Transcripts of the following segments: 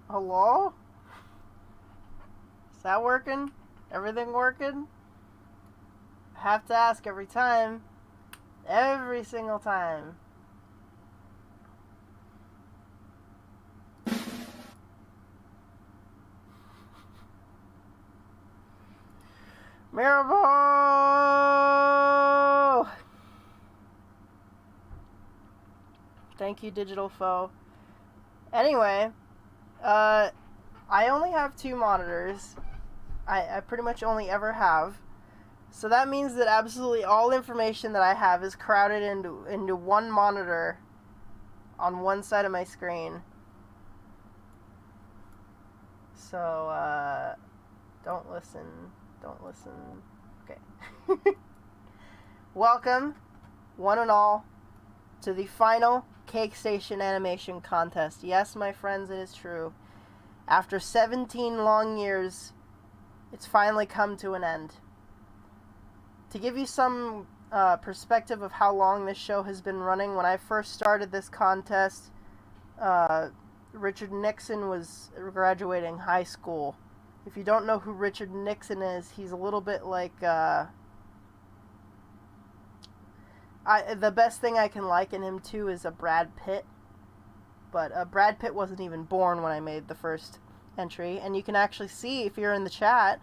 Hello? Is that working? Everything working? I have to ask every time. Every single time. Mirabo! Thank you, Digital Foe. Anyway, I only have 2 monitors. I pretty much only ever have. So that means that absolutely all information that I have is crowded into one monitor on one side of my screen. So, don't listen. Don't listen. Okay. Welcome, one and all, to the final Cake Station animation contest. Yes, my friends, it is true. After 17 long years, it's finally come to an end. To give you some perspective of how long this show has been running, when I first started this contest, Richard Nixon was graduating high school. If you don't know who Richard Nixon is, he's a little bit like... the best thing I can liken him to is a Brad Pitt. But Brad Pitt wasn't even born when I made the first entry. And you can actually see, if you're in the chat...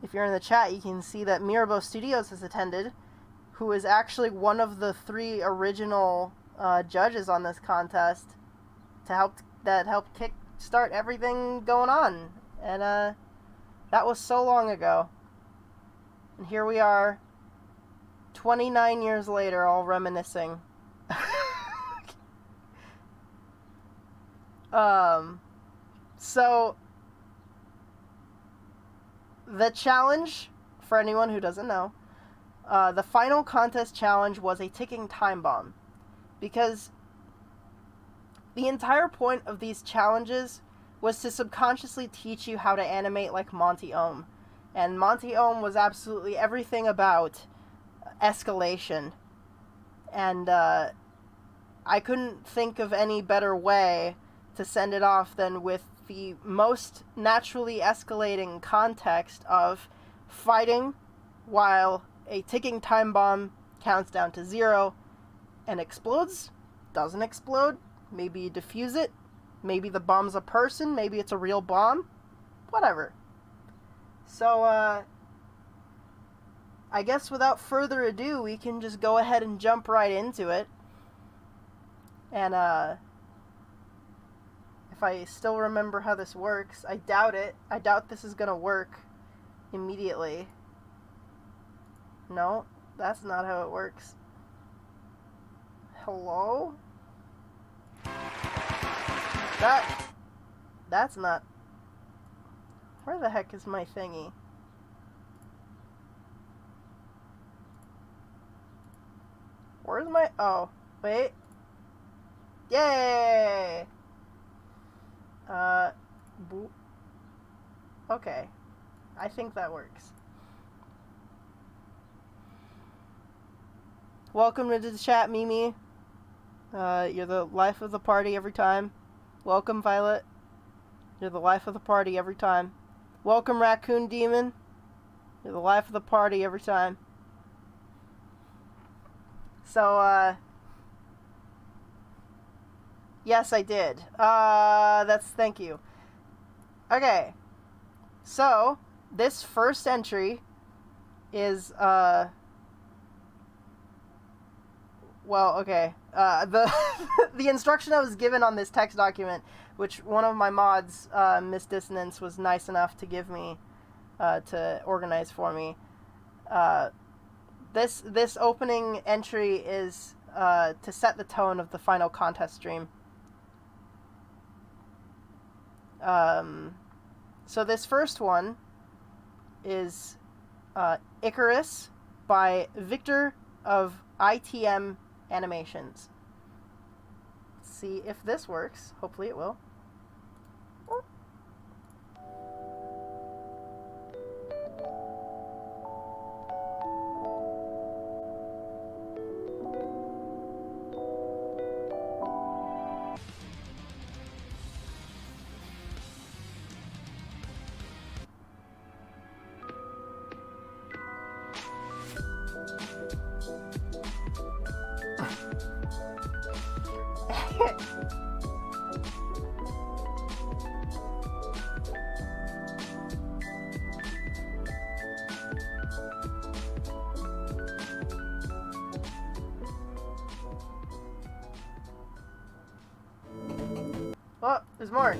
if you're in the chat, you can see that Mirabo Studios has attended, who is actually one of the 3 original judges on this contest helped kick-start everything going on. And that was so long ago. And here we are, 29 years later, all reminiscing. So... the challenge, for anyone who doesn't know, the final contest challenge was a ticking time bomb. Because the entire point of these challenges was to subconsciously teach you how to animate like Monty Ohm. And Monty Ohm was absolutely everything about escalation. And I couldn't think of any better way to send it off than with the most naturally escalating context of fighting while a ticking time bomb counts down to 0 and explodes, doesn't explode, maybe you defuse it, maybe the bomb's a person, maybe it's a real bomb, whatever. So, I guess without further ado, we can just go ahead and jump right into it. And, if I still remember how this works. I doubt it. I doubt this is gonna work immediately. No, that's not how it works. Hello? That's not... Where the heck is my thingy? Where's my... Oh, wait. Yay! Okay. I think that works. Welcome to the chat, Mimi. You're the life of the party every time. Welcome, Violet. You're the life of the party every time. Welcome, Raccoon Demon. You're the life of the party every time. So, yes, I did. Thank you. Okay. So, this first entry is, well, okay. The instruction I was given on this text document, which one of my mods, Miss Dissonance, was nice enough to give me, to organize for me. This opening entry is, to set the tone of the final contest stream. So this first one is Icarus by Victor of ITM Animations. Let's see if this works. Hopefully it will. Oh, there's more.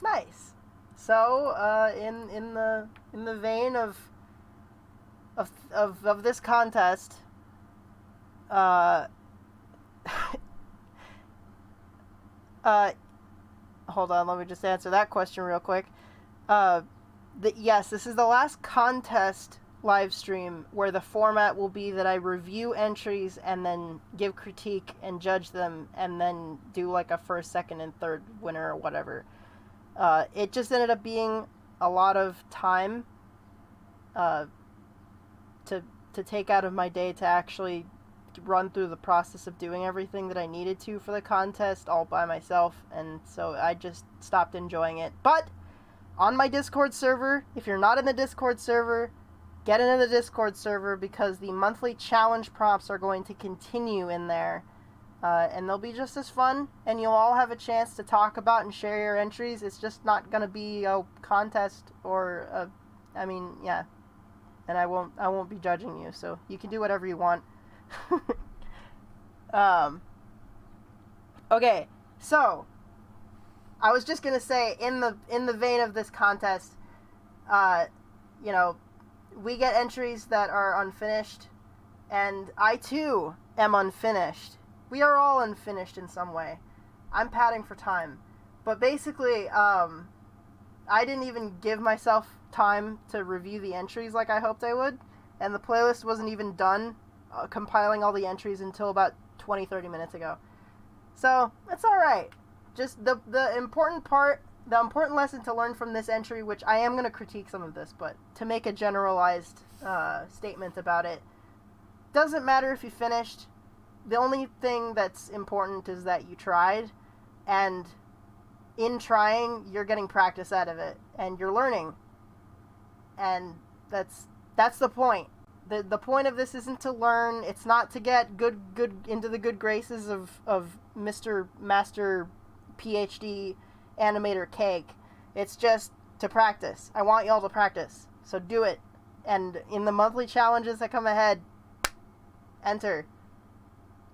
Nice. So, in the vein of this contest, hold on, let me just answer that question real quick. Yes, this is the last contest live stream where the format will be that I review entries and then give critique and judge them and then do like a first, second, and third winner or whatever. It just ended up being a lot of time to take out of my day to actually run through the process of doing everything that I needed to for the contest all by myself, and so I just stopped enjoying it. But on my Discord server, if you're not in the Discord server, get into the Discord server because the monthly challenge prompts are going to continue in there. And they'll be just as fun, and you'll all have a chance to talk about and share your entries. It's just not going to be a contest or yeah. And I won't be judging you, so you can do whatever you want. Okay, so I was just going to say, in the vein of this contest, you know, we get entries that are unfinished, and I too am unfinished. We are all unfinished in some way. I'm padding for time. But basically, I didn't even give myself time to review the entries like I hoped I would. And the playlist wasn't even done compiling all the entries until about 20-30 minutes ago. So, it's alright. Just the important part, the important lesson to learn from this entry, which I am going to critique some of this, but to make a generalized statement about it, doesn't matter if you finished. The only thing that's important is that you tried, and in trying, you're getting practice out of it, and you're learning. And that's the point. The point of this isn't to learn. It's not to get good into the good graces of Mr. Master PhD Animator Cake. It's just to practice. I want y'all to practice. So do it. And in the monthly challenges that come ahead, enter.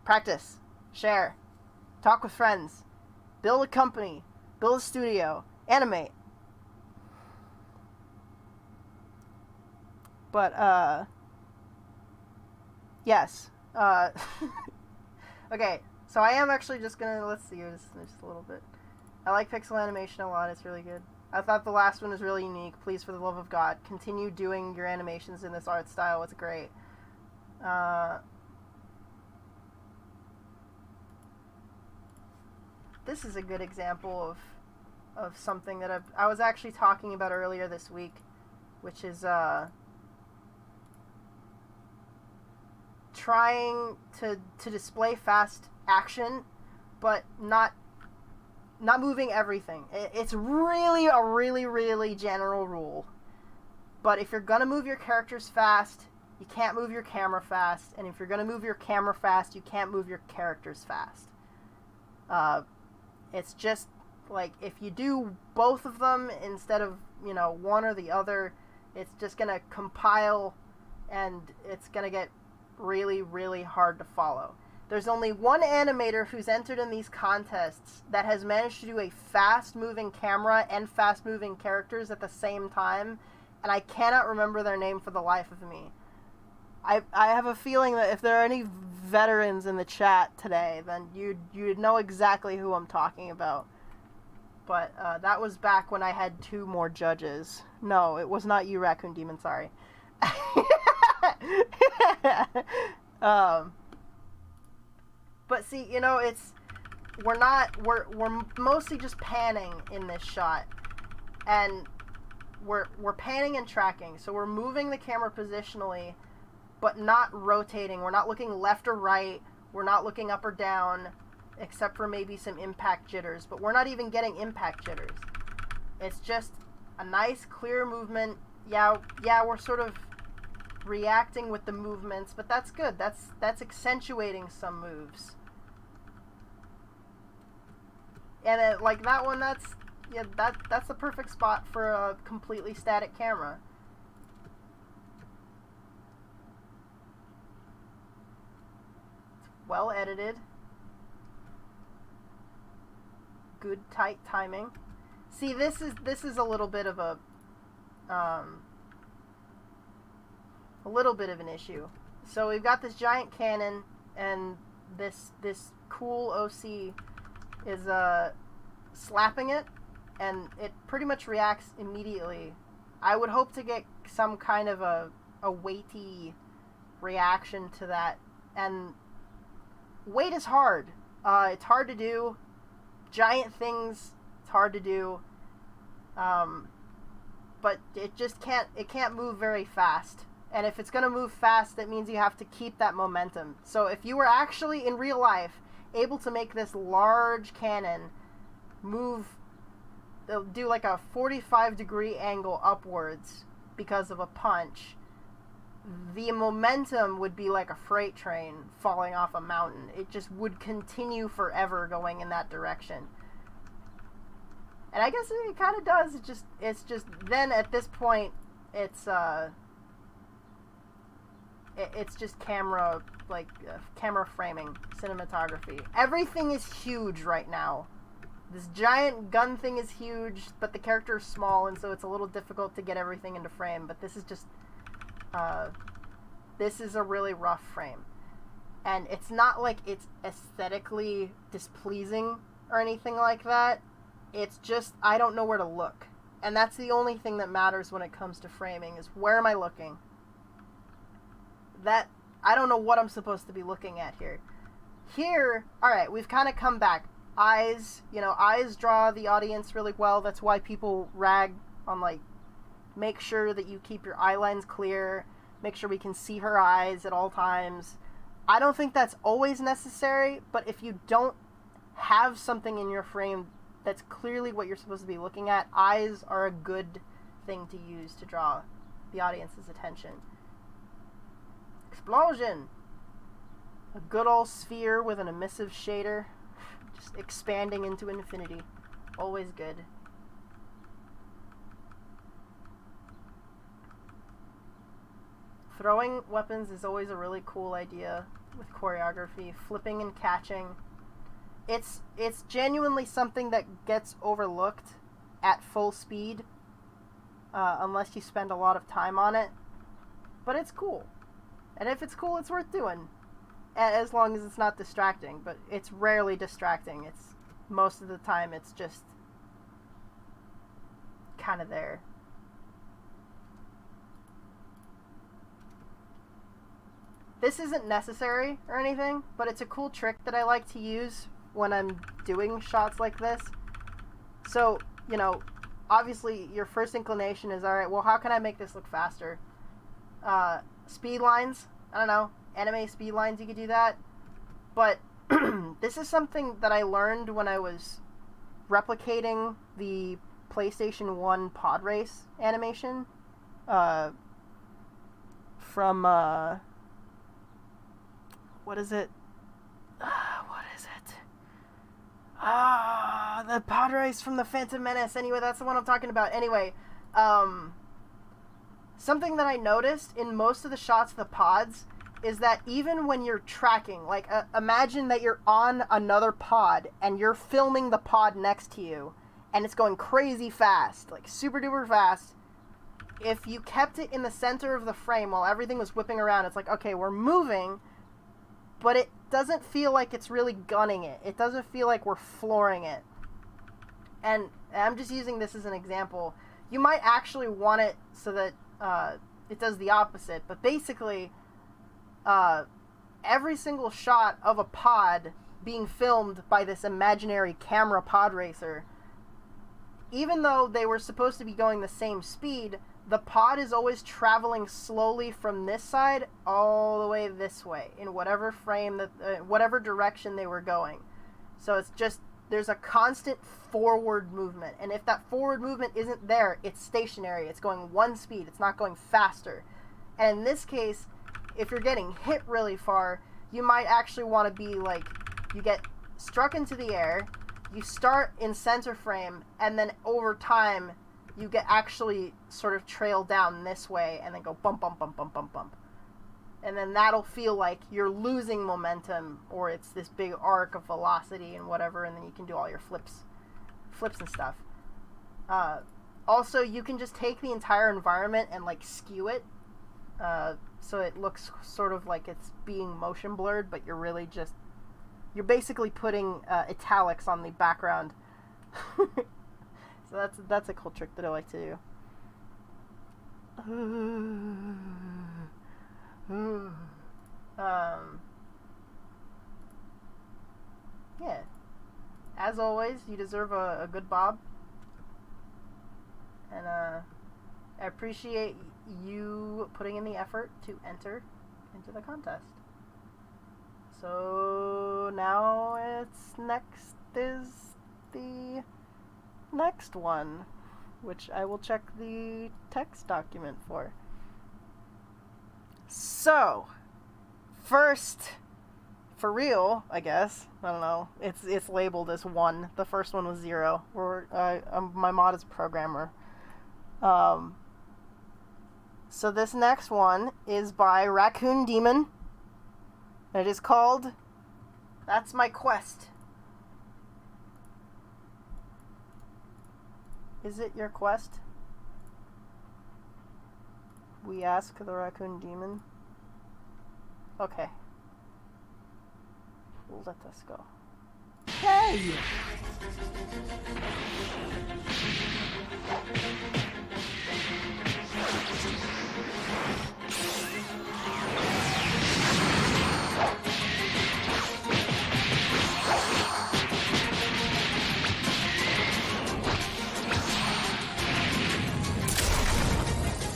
Practice, share, talk with friends, build a company, build a studio, animate. But, yes. Okay, so I am actually just gonna, let's see, just a little bit. I like pixel animation a lot, it's really good. I thought the last one was really unique. Please, for the love of God, continue doing your animations in this art style, it's great. This is a good example of something that I was actually talking about earlier this week, which is trying to display fast action, but not moving everything. It's really a really general rule. But if you're gonna move your characters fast, you can't move your camera fast, and if you're gonna move your camera fast, you can't move your characters fast. It's just, like, if you do both of them instead of, you know, one or the other, it's just going to compile, and it's going to get really hard to follow. There's only one animator who's entered in these contests that has managed to do a fast-moving camera and fast-moving characters at the same time, and I cannot remember their name for the life of me. I have a feeling that if there are any veterans in the chat today, then you'd know exactly who I'm talking about. But that was back when I had 2 more judges. No, it was not you, Raccoon Demon, sorry. But see, you know, we're mostly just panning in this shot. And we're panning and tracking. So we're moving the camera positionally, but not rotating. We're not looking left or right. We're not looking up or down, except for maybe some impact jitters, but we're not even getting impact jitters. It's just a nice, clear movement. Yeah, we're sort of reacting with the movements, but that's good. That's accentuating some moves. And it, like that one, that's the perfect spot for a completely static camera. It's well edited. Good tight timing. See, this is a little bit of a little bit of an issue. So we've got this giant cannon, and this cool OC is slapping it, and it pretty much reacts immediately. I would hope to get some kind of a weighty reaction to that, and weight is hard. It's hard to do. Giant things, it's hard to do. But it just can't move very fast. And if it's going to move fast, that means you have to keep that momentum. So if you were actually, in real life, able to make this large cannon move, do like a 45-degree angle upwards because of a punch, the momentum would be like a freight train falling off a mountain. It just would continue forever going in that direction. And I guess it kind of does. It's just then at this point, it's just camera framing, cinematography. Everything is huge right now. This giant gun thing is huge, but the character is small, and so it's a little difficult to get everything into frame. But this is just, this is a really rough frame. And it's not like it's aesthetically displeasing or anything like that. It's just, I don't know where to look. And that's the only thing that matters when it comes to framing, is where am I looking? That, I don't know what I'm supposed to be looking at here. Here, alright, we've kind of come back. Eyes, eyes draw the audience really well. That's why people rag on, like, make sure that you keep your eye lines clear. Make sure we can see her eyes at all times. I don't think that's always necessary, but if you don't have something in your frame that's clearly what you're supposed to be looking at, eyes are a good thing to use to draw the audience's attention. Explosion! A good old sphere with an emissive shader, just expanding into infinity. Always good. Throwing weapons is always a really cool idea with choreography. Flipping and catching. It's genuinely something that gets overlooked at full speed, unless you spend a lot of time on it. But it's cool. And if it's cool, it's worth doing. As long as it's not distracting. But it's rarely distracting. It's most of the time it's just kind of there. This isn't necessary or anything, but it's a cool trick that I like to use when I'm doing shots like this. So, obviously your first inclination is, alright, well, how can I make this look faster? Speed lines, I don't know, anime speed lines, you could do that. But this is something that I learned when I was replicating the PlayStation 1 pod race animation from what is it? The pod race from the Phantom Menace. Anyway, that's the one I'm talking about. Anyway, something that I noticed in most of the shots of the pods is that even when you're tracking, like, imagine that you're on another pod and you're filming the pod next to you and it's going crazy fast, like super duper fast. If you kept it in the center of the frame while everything was whipping around, it's like, okay, we're moving, but it doesn't feel like it's really gunning it. It doesn't feel like we're flooring it. And I'm just using this as an example. You might actually want it so that it does the opposite. But basically, every single shot of a pod being filmed by this imaginary camera pod racer, even though they were supposed to be going the same speed, the pod is always traveling slowly from this side all the way this way in whatever frame that whatever direction they were going. So it's just there's a constant forward movement, and if that forward movement isn't there, it's stationary. It's going one speed. It's not going faster. And in this case, if you're getting hit really far, you might actually want to be like, you get struck into the air, you start in center frame, and then over time you get actually sort of trail down this way and then go bump, bump, bump, bump, bump, bump. And then that'll feel like you're losing momentum, or it's this big arc of velocity and whatever, and then you can do all your flips and stuff. Also, you can just take the entire environment and like skew it, so it looks sort of like it's being motion blurred, but you're basically putting italics on the background. So that's a cool trick that I like to do. Yeah. As always, you deserve a good bob. And I appreciate you putting in the effort to enter into the contest. So now next is the next one, which I will check the text document for. So, first, for real, I guess, I don't know, it's labeled as 1. The first one was 0. My mod is a programmer. So this next one is by Raccoon Demon. It is called That's My Quest. Is it your quest? We ask the Raccoon Demon. Okay. Let us go. Hey!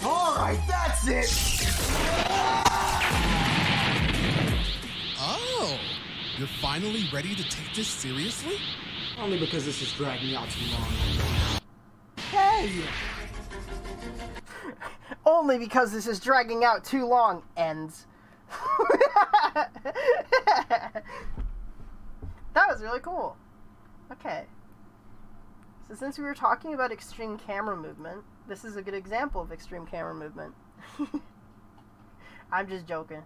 Alright, that's it! Oh! You're finally ready to take this seriously? Only because this is dragging out too long. Hey! Only because this is dragging out too long. Ends. That was really cool. Okay. So since we were talking about extreme camera movement, this is a good example of extreme camera movement. I'm just joking.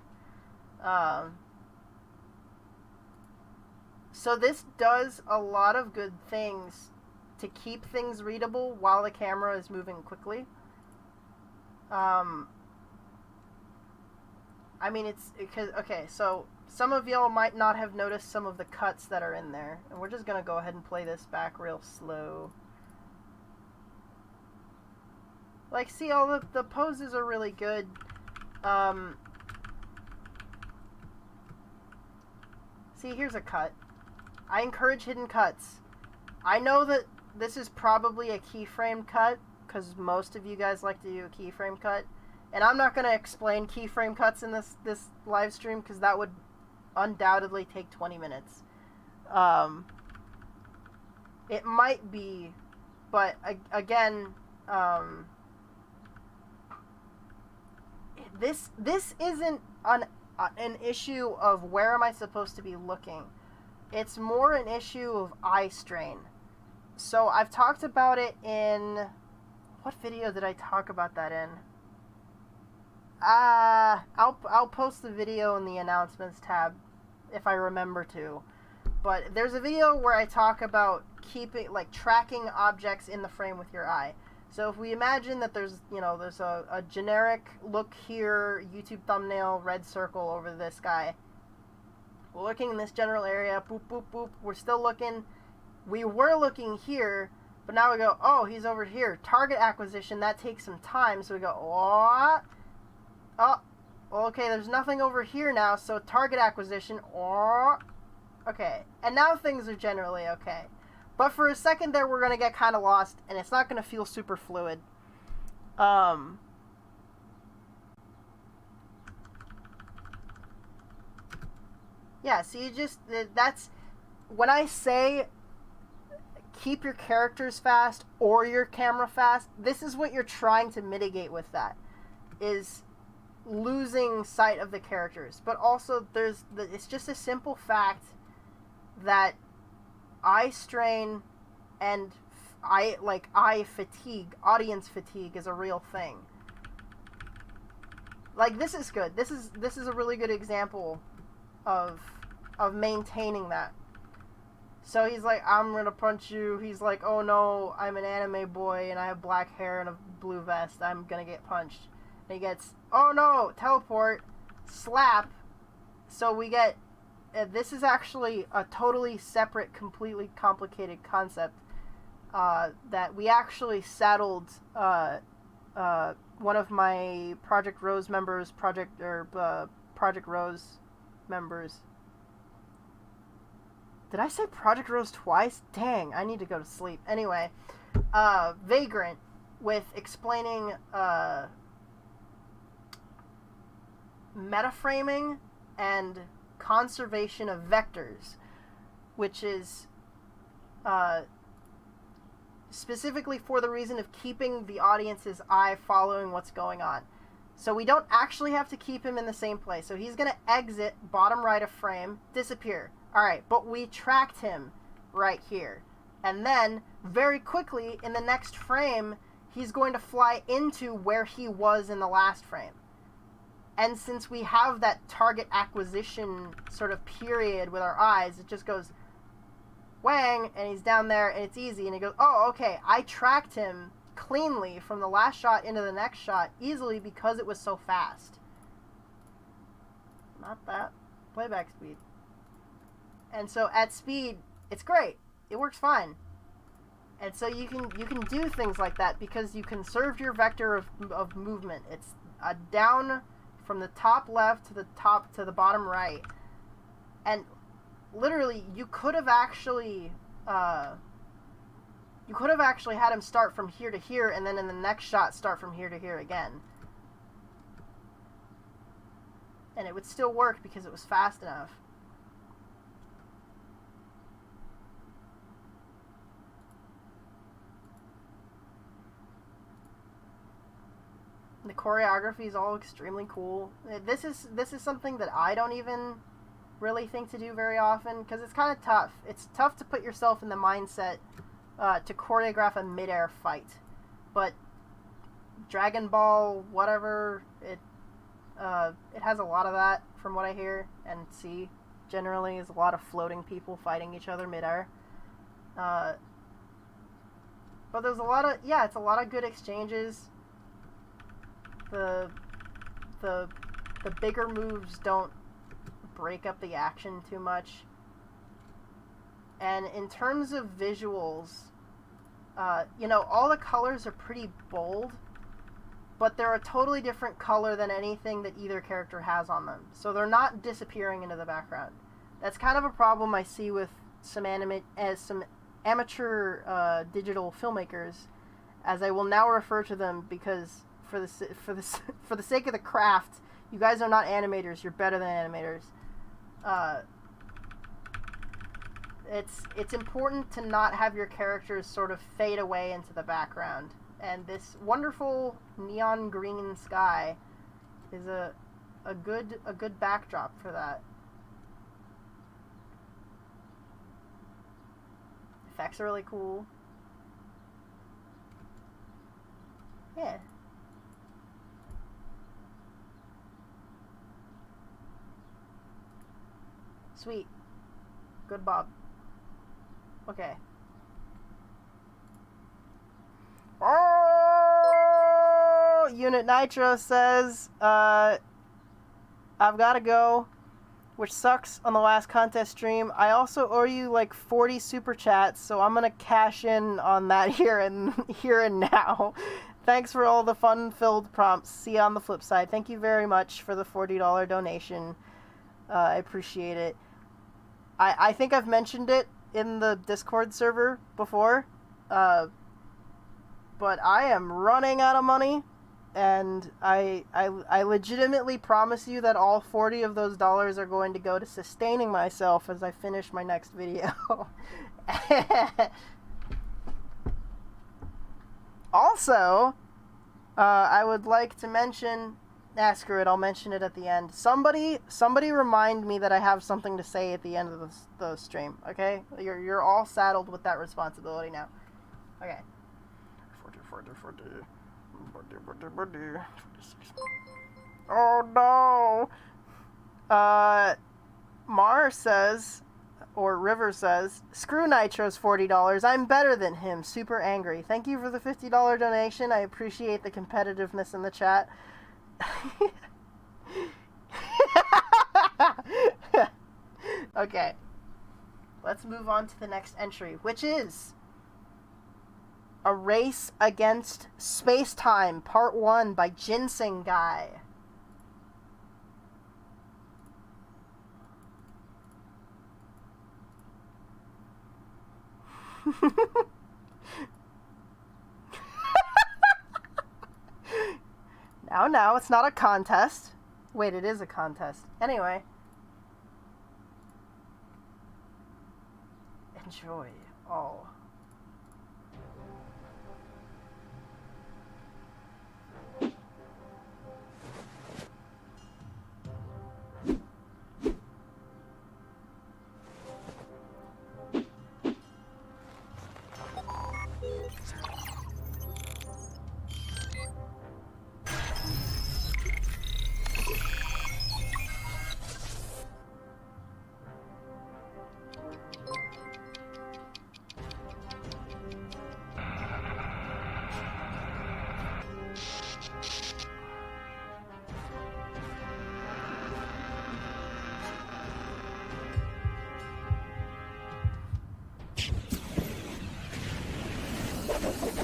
So this does a lot of good things to keep things readable while the camera is moving quickly. I mean, it's because, okay, so some of y'all might not have noticed some of the cuts that are in there, and we're just gonna go ahead and play this back real slow. Like, see, all the poses are really good. See, here's a cut. I encourage hidden cuts. I know that this is probably a keyframe cut, because most of you guys like to do a keyframe cut. And I'm not going to explain keyframe cuts in this live stream, because that would undoubtedly take 20 minutes. It might be, but again, this isn't an issue of where am I supposed to be looking. It's more an issue of eye strain. So I've talked about it in... What video did I talk about that in? I'll post the video in the announcements tab if I remember to. But there's a video where I talk about tracking objects in the frame with your eye. So if we imagine that there's a generic look here, YouTube thumbnail, red circle over this guy. We're looking in this general area, boop, boop, boop. We're still looking. We were looking here, but now we go, oh, he's over here. Target acquisition, that takes some time. So we go, what? Oh, okay, there's nothing over here now, so target acquisition, oh, okay. And now things are generally okay. But for a second there, we're going to get kind of lost, and it's not going to feel super fluid. Um, yeah, so you just, that's, when I say keep your characters fast or your camera fast, this is what you're trying to mitigate with that, is losing sight of the characters. But also, it's just a simple fact that eye strain and eye fatigue, audience fatigue is a real thing. Like, this is good. This is a really good example of maintaining that. So he's like, I'm gonna punch you. He's like, oh no, I'm an anime boy and I have black hair and a blue vest. I'm gonna get punched. And he gets, oh no, teleport, slap. So we get, this is actually a totally separate, completely complicated concept that we actually settled. One of my Project Rose members, Project Rose members. Did I say Project Rose twice? Dang, I need to go to sleep. Anyway, Vagrant with explaining metaframing and conservation of vectors, which is specifically for the reason of keeping the audience's eye following what's going on. So we don't actually have to keep him in the same place. So he's going to exit bottom right of frame, disappear. Alright, but we tracked him right here. And then, very quickly, in the next frame, he's going to fly into where he was in the last frame. And since we have that target acquisition sort of period with our eyes, it just goes wang, and he's down there, and it's easy. And he goes, oh, okay, I tracked him cleanly from the last shot into the next shot easily because it was so fast. Not that. Playback speed. And so at speed, it's great. It works fine. And so you can do things like that because you conserved your vector of movement. It's a down from the top left to the bottom right. And literally, you could have actually had him start from here to here, and then in the next shot start from here to here again. And it would still work because it was fast enough. The choreography is all extremely cool. This is something that I don't even really think to do very often because it's kind of tough. It's tough to put yourself in the mindset to choreograph a mid-air fight. But Dragon Ball, whatever, it has a lot of that from what I hear and see. Generally, is a lot of floating people fighting each other mid-air. But there's a lot of it's a lot of good exchanges. The bigger moves don't break up the action too much. And in terms of visuals, all the colors are pretty bold, but they're a totally different color than anything that either character has on them. So they're not disappearing into the background. That's kind of a problem I see with some amateur digital filmmakers, as I will now refer to them because for the sake of the craft, you guys are not animators. You're better than animators. It's important to not have your characters sort of fade away into the background. And this wonderful neon green sky is a good backdrop for that. Effects are really cool. Yeah. Sweet. Good Bob. Okay. Oh! Unit Nitro says, I've gotta go, which sucks on the last contest stream. I also owe you like 40 super chats, so I'm gonna cash in on that here and now. Thanks for all the fun-filled prompts. See you on the flip side. Thank you very much for the $40 donation. I appreciate it. I think I've mentioned it in the Discord server before, but but I am running out of money, and I legitimately promise you that all 40 of those dollars are going to go to sustaining myself as I finish my next video. Also, I would like to mention, screw it, I'll mention it at the end. Somebody remind me that I have something to say at the end of the stream, okay? You're all saddled with that responsibility now. Okay. 40. Oh no! Mar says, or River says, screw Nitro's $40. I'm better than him. Super angry. Thank you for the $50 donation. I appreciate the competitiveness in the chat. Okay. Let's move on to the next entry, which is A Race Against Space-Time, Part 1 by Ginseng Guy. Now, it's not a contest. Wait, it is a contest. Anyway. Enjoy all.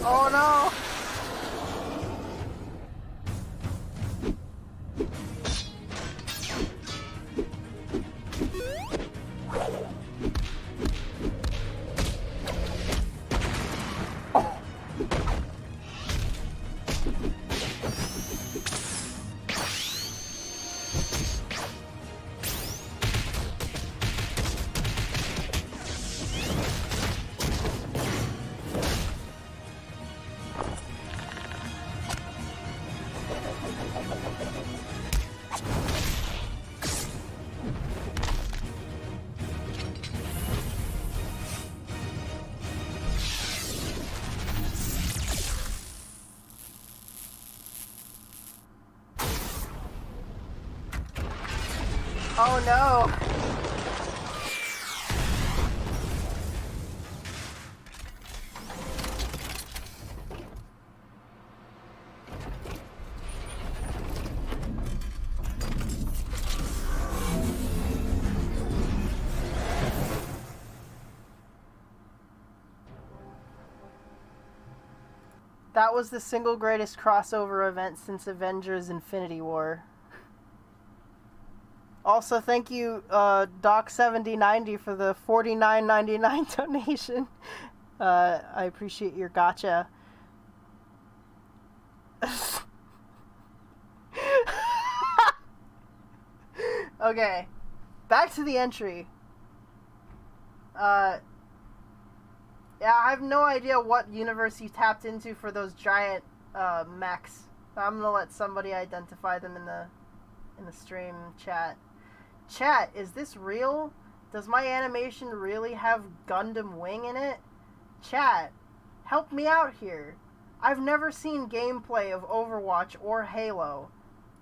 Oh no! Oh no! That was the single greatest crossover event since Avengers Infinity War. Also, thank you, Doc7090 for the $49.99 donation. I appreciate your gotcha. Okay, back to the entry. Yeah, I have no idea what universe you tapped into for those giant mechs. I'm gonna let somebody identify them in the stream chat. Chat, is this real? Does my animation really have Gundam Wing in it? Chat, help me out here. I've never seen gameplay of Overwatch or Halo.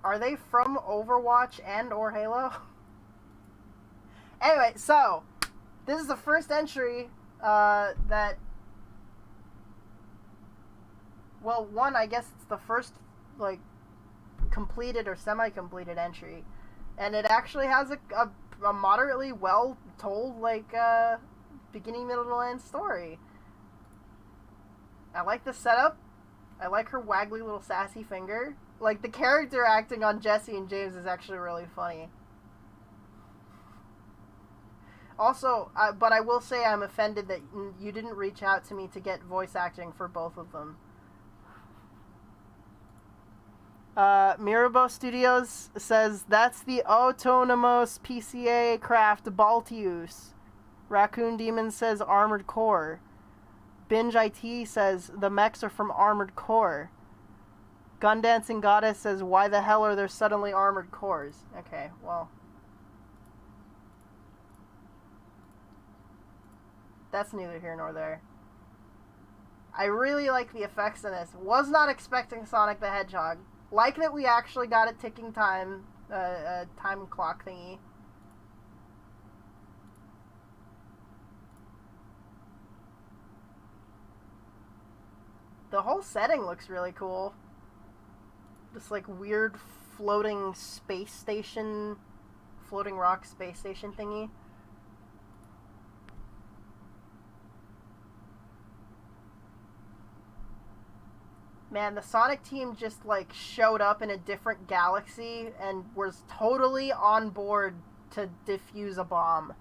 Are they from Overwatch and or Halo? Anyway, so this is the first entry that, well, one, I guess it's the first like completed or semi-completed entry, and it actually has a moderately well told like beginning, middle, and end story. I like the setup. I like her waggly little sassy finger. Like, the character acting on Jesse and James is actually really funny. Also, but I will say I'm offended that you didn't reach out to me to get voice acting for both of them. Mirabo Studios says, that's the autonomous PCA craft Baltius. Raccoon Demon says, Armored Core. Binge IT says, the mechs are from Armored Core. Gun Dancing Goddess says, why the hell are there suddenly armored cores? Okay, well. That's neither here nor there. I really like the effects in this. Was not expecting Sonic the Hedgehog. Like that we actually got a ticking time, time clock thingy. The whole setting looks really cool. This like weird floating space station, floating rock space station thingy. Man, the Sonic team just like showed up in a different galaxy and was totally on board to defuse a bomb.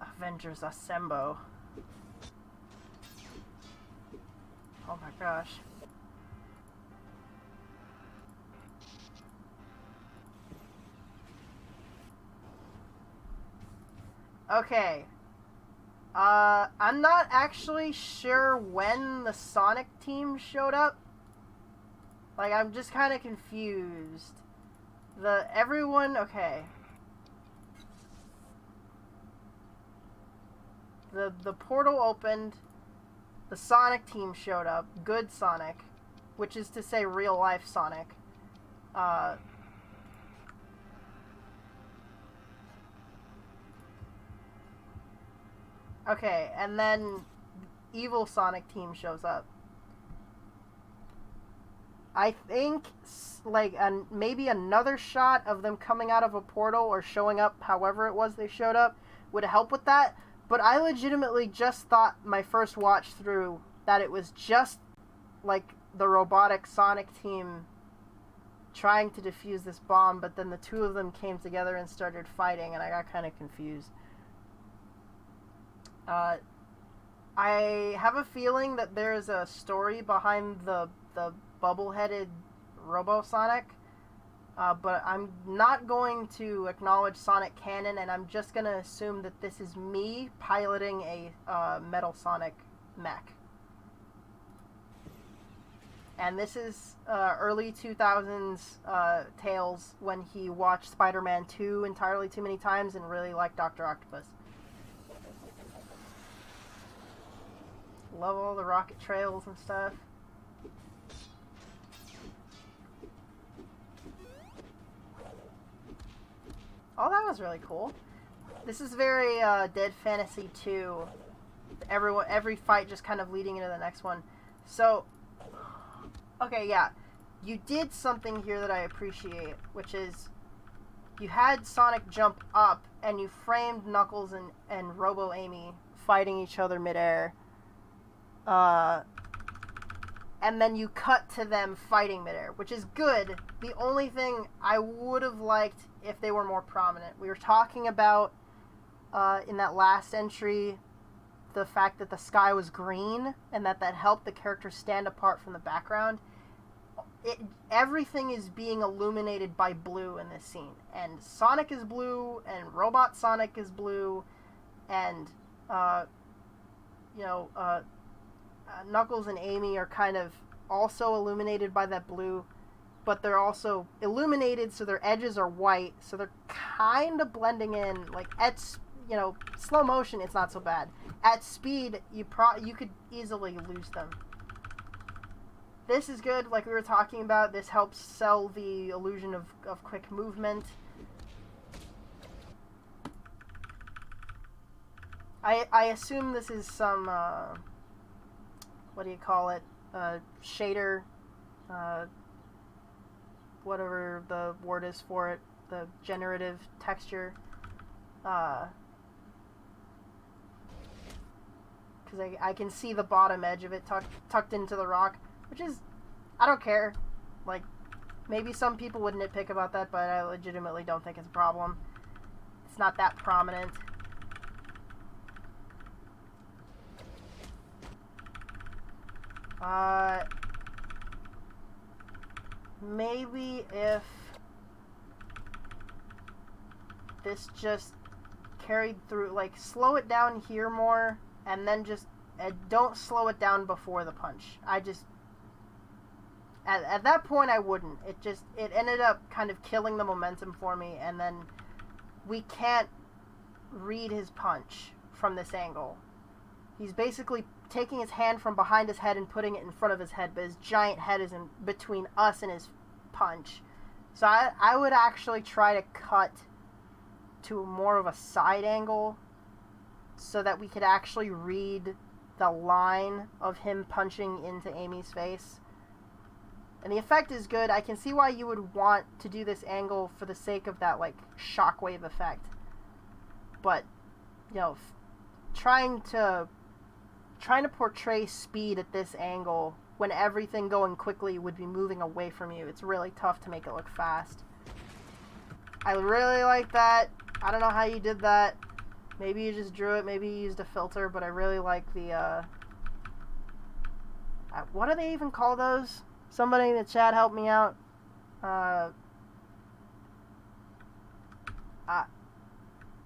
Avengers Assemble. Oh my gosh. Okay. I'm not actually sure when the Sonic team showed up. Like, I'm just kind of confused. Okay. The portal opened, the Sonic team showed up, good Sonic, which is to say real life Sonic. Okay, and then evil Sonic team shows up. I think, like, maybe another shot of them coming out of a portal or showing up however it was they showed up would help with that. But I legitimately just thought my first watch through that it was just, like, the robotic Sonic team trying to defuse this bomb, but then the two of them came together and started fighting, and I got kind of confused. I have a feeling that there's a story behind the bubble-headed Robo-Sonic, but I'm not going to acknowledge Sonic canon, and I'm just going to assume that this is me piloting a Metal Sonic mech. And this is early 2000s Tails when he watched Spider-Man 2 entirely too many times and really liked Dr. Octopus. Love all the rocket trails and stuff. Oh, that was really cool. This is very Dead Fantasy 2. Every fight just kind of leading into the next one. So, okay, yeah. You did something here that I appreciate, which is you had Sonic jump up and you framed Knuckles and Robo Amy fighting each other midair. And then you cut to them fighting midair, which is good. The only thing I would have liked if they were more prominent. We were talking about, in that last entry, the fact that the sky was green, and that helped the characters stand apart from the background. Everything is being illuminated by blue in this scene. And Sonic is blue, and Robot Sonic is blue, and, Knuckles and Amy are kind of also illuminated by that blue, but they're also illuminated so their edges are white, so they're kind of blending in. Like, at, slow motion, it's not so bad. At speed, you could easily lose them. This is good, like we were talking about. This helps sell the illusion of quick movement. I assume this is some, what do you call it? Shader, whatever the word is for it, the generative texture. Because I can see the bottom edge of it tucked into the rock, which is, I don't care. Like, maybe some people would nitpick about that, but I legitimately don't think it's a problem. It's not that prominent. Maybe if this just carried through, like, slow it down here more, and then just don't slow it down before the punch. I just, at that point I wouldn't. It ended up kind of killing the momentum for me, and then we can't read his punch from this angle. He's basically taking his hand from behind his head and putting it in front of his head, but his giant head is in between us and his punch. So I would actually try to cut to more of a side angle so that we could actually read the line of him punching into Amy's face. And the effect is good. I can see why you would want to do this angle for the sake of that, like, shockwave effect. But, you know, trying to portray speed at this angle when everything going quickly would be moving away from you, it's really tough to make it look fast. I really like that. I don't know how you did that. Maybe you just drew it, maybe you used a filter, but I really like the, what do they even call those? Somebody in the chat help me out. I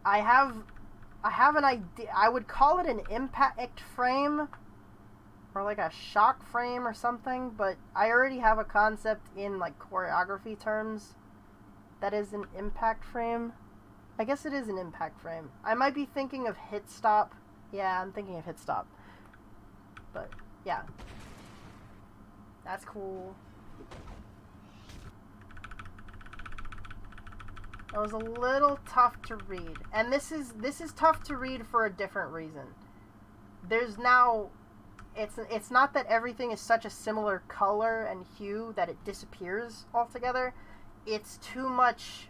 have an idea. I would call it an impact frame or like a shock frame or something, but I already have a concept in, like, choreography terms that is an impact frame. I guess it is an impact frame. I might be thinking of hit stop. Yeah, I'm thinking of hit stop. But yeah. That's cool. It was a little tough to read. And this is tough to read for a different reason. There's now, it's not that everything is such a similar color and hue that it disappears altogether. It's too much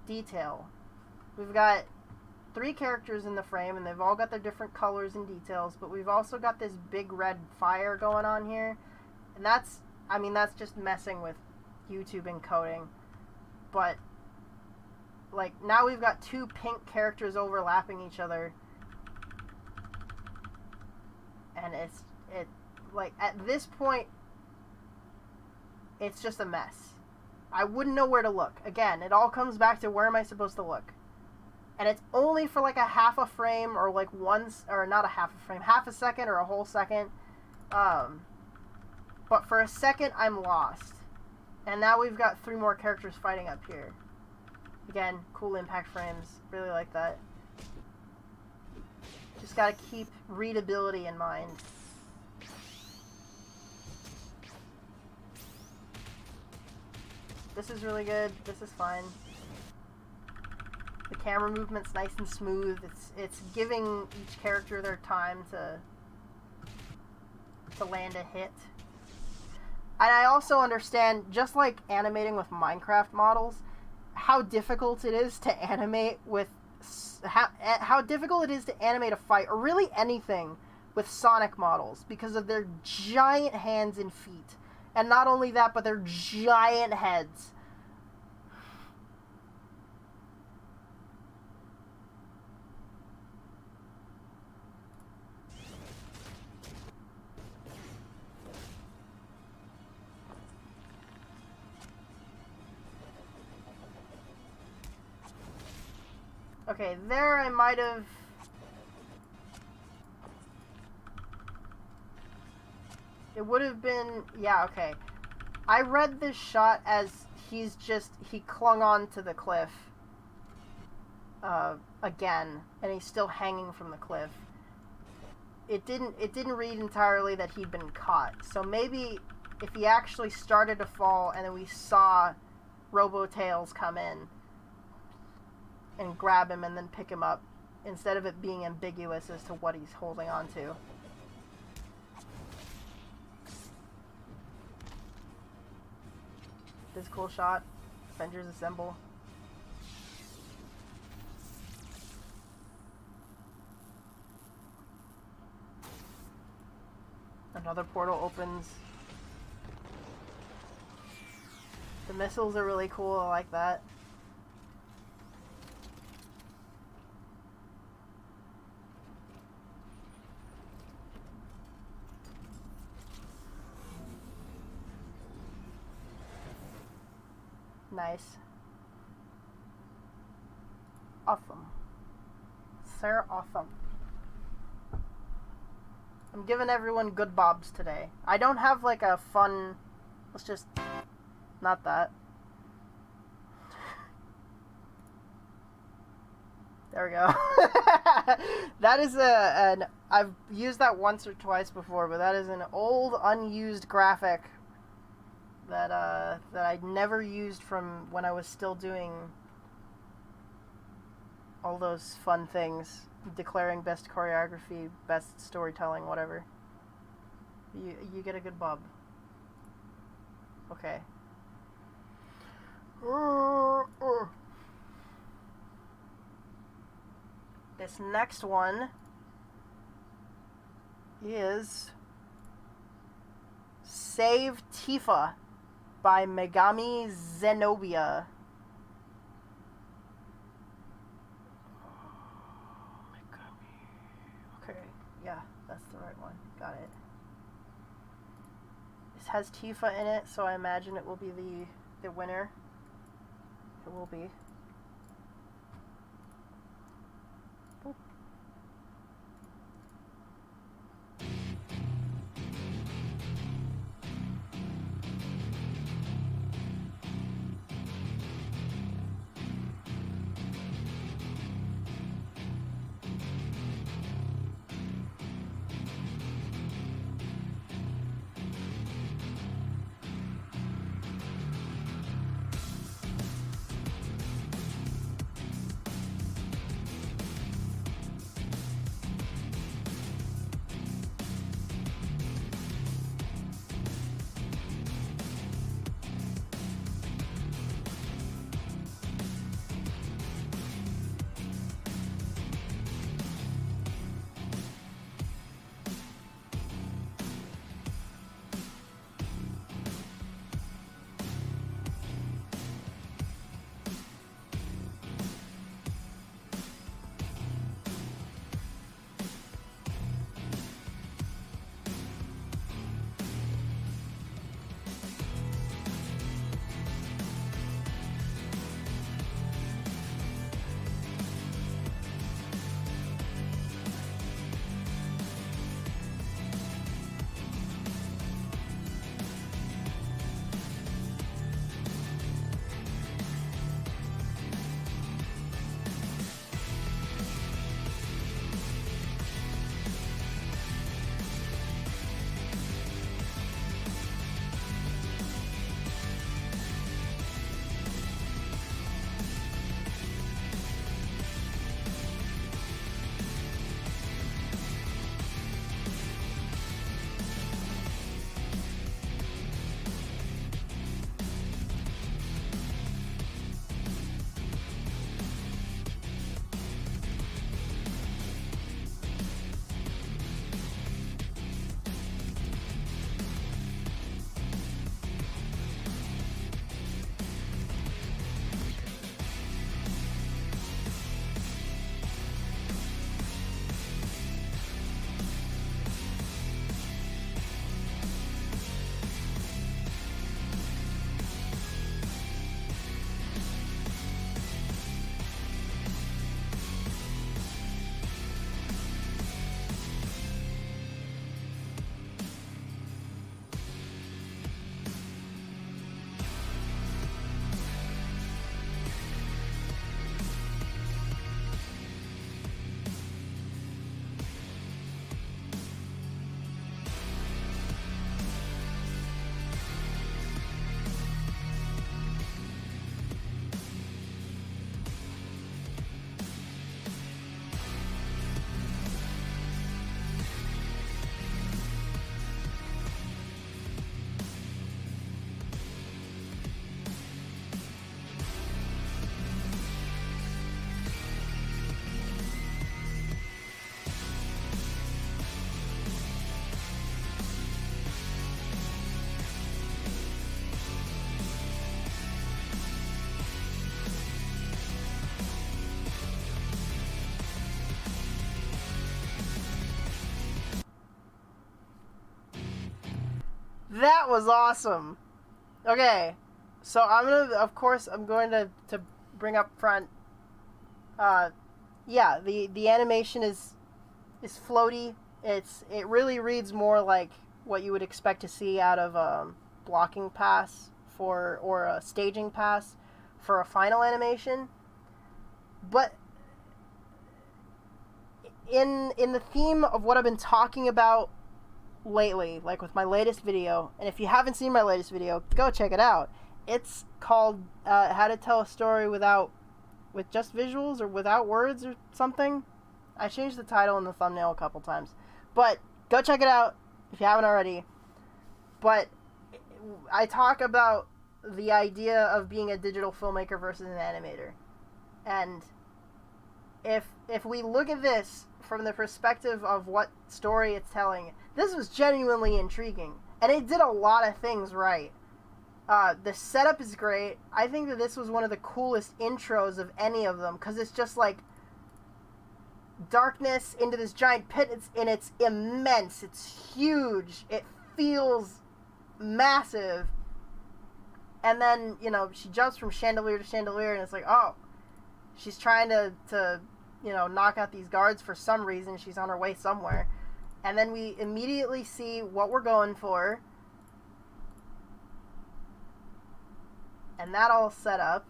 detail. We've got 3 characters in the frame, and they've all got their different colors and details, but we've also got this big red fire going on here. And that's just messing with YouTube encoding. But, like, now we've got 2 pink characters overlapping each other. And like, at this point, it's just a mess. I wouldn't know where to look. Again, it all comes back to where am I supposed to look? And it's only for, like, a half a frame, or, like, or not a half a frame, half a second or a whole second. But for a second, I'm lost. And now we've got 3 more characters fighting up here. Again, cool impact frames. Really like that. Just gotta keep readability in mind. This is really good. This is fine. The camera movement's nice and smooth. It's giving each character their time to land a hit. And I also understand, just like animating with Minecraft models, how difficult it is to animate with how difficult it is to animate a fight, or really anything, with Sonic models because of their giant hands and feet. And not only that, but their giant heads. Okay, there I might have... It would have been... Yeah, okay. I read this shot as he clung on to the cliff. Again. And he's still hanging from the cliff. It didn't read entirely that he'd been caught. So maybe if he actually started to fall and then we saw Robotails come in and grab him and then pick him up, instead of it being ambiguous as to what he's holding on to. This is a cool shot. Avengers Assemble. Another portal opens. The missiles are really cool, I like that. Nice. Awesome. Sir, awesome. I'm giving everyone good bobs today. I don't have like a fun... Let's just... Not that. There we go. That is I've used that once or twice before, but that is an old, unused graphic that I never used from when I was still doing all those fun things. Declaring best choreography, best storytelling, whatever. You get a good bob. Okay. This next one is Save Tifa by Megami Zenobia. Okay, yeah, that's the right one. Got it. This has Tifa in it, so I imagine it will be the winner. It will be. Boop. That was awesome. Okay, So I'm going to bring up front. Yeah, the animation is floaty. It really reads more like what you would expect to see out of a blocking pass or a staging pass for a final animation. But in the theme of what I've been talking about lately, like with my latest video, and if you haven't seen my latest video, go check it out. It's called How to Tell a Story with just visuals or without words or something. I changed the title and the thumbnail a couple times. But go check it out if you haven't already. But I talk about the idea of being a digital filmmaker versus an animator. And if we look at this from the perspective of what story it's telling, this was genuinely intriguing. And it did a lot of things right. The setup is great. I think that this was one of the coolest intros of any of them, because it's just like darkness into this giant pit. It's immense. It's huge. It feels massive. And then, she jumps from chandelier to chandelier, and it's like, oh, she's trying to knock out these guards for some reason. She's on her way somewhere. And then we immediately see what we're going for. And that all set up.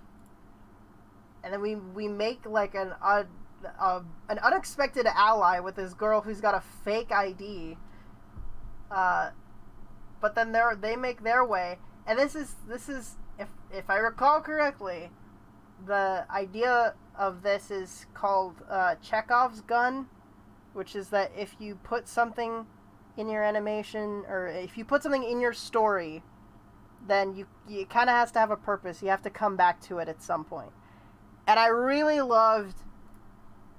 And then we make like an unexpected ally with this girl who's got a fake ID. But then they make their way. And this is if I recall correctly, the idea of this is called Chekhov's gun, which is that if you put something in your animation, or if you put something in your story, then you kind of has to have a purpose. You have to come back to it at some point. And I really loved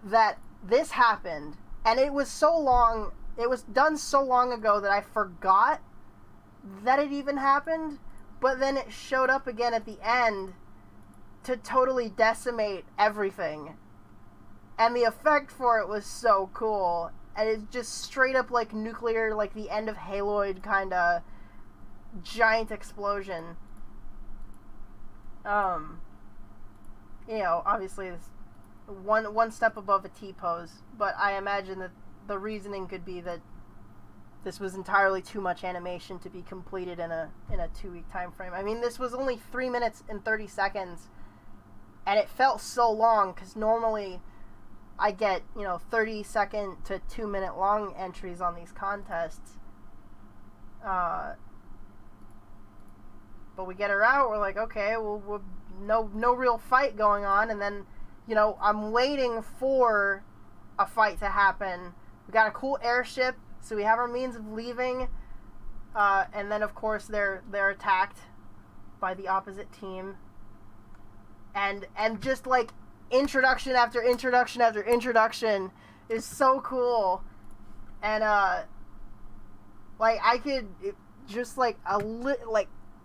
that this happened, and it was done so long ago that I forgot that it even happened, but then it showed up again at the end to totally decimate everything. And the effect for it was so cool. And it's just straight up like nuclear, like the end of Haloid kind of giant explosion. Obviously it's one step above a T-pose, but I imagine that the reasoning could be that this was entirely too much animation to be completed in a 2-week time frame. I mean, this was only 3 minutes and 30 seconds, and it felt so long, because normally I get 30-second to 2-minute long entries on these contests. But we get her out, we're like, okay, well, no real fight going on, and then, I'm waiting for a fight to happen. We got a cool airship, so we have our means of leaving, and then of course they're attacked by the opposite team, and just like introduction after introduction after introduction is so cool. And like I could just like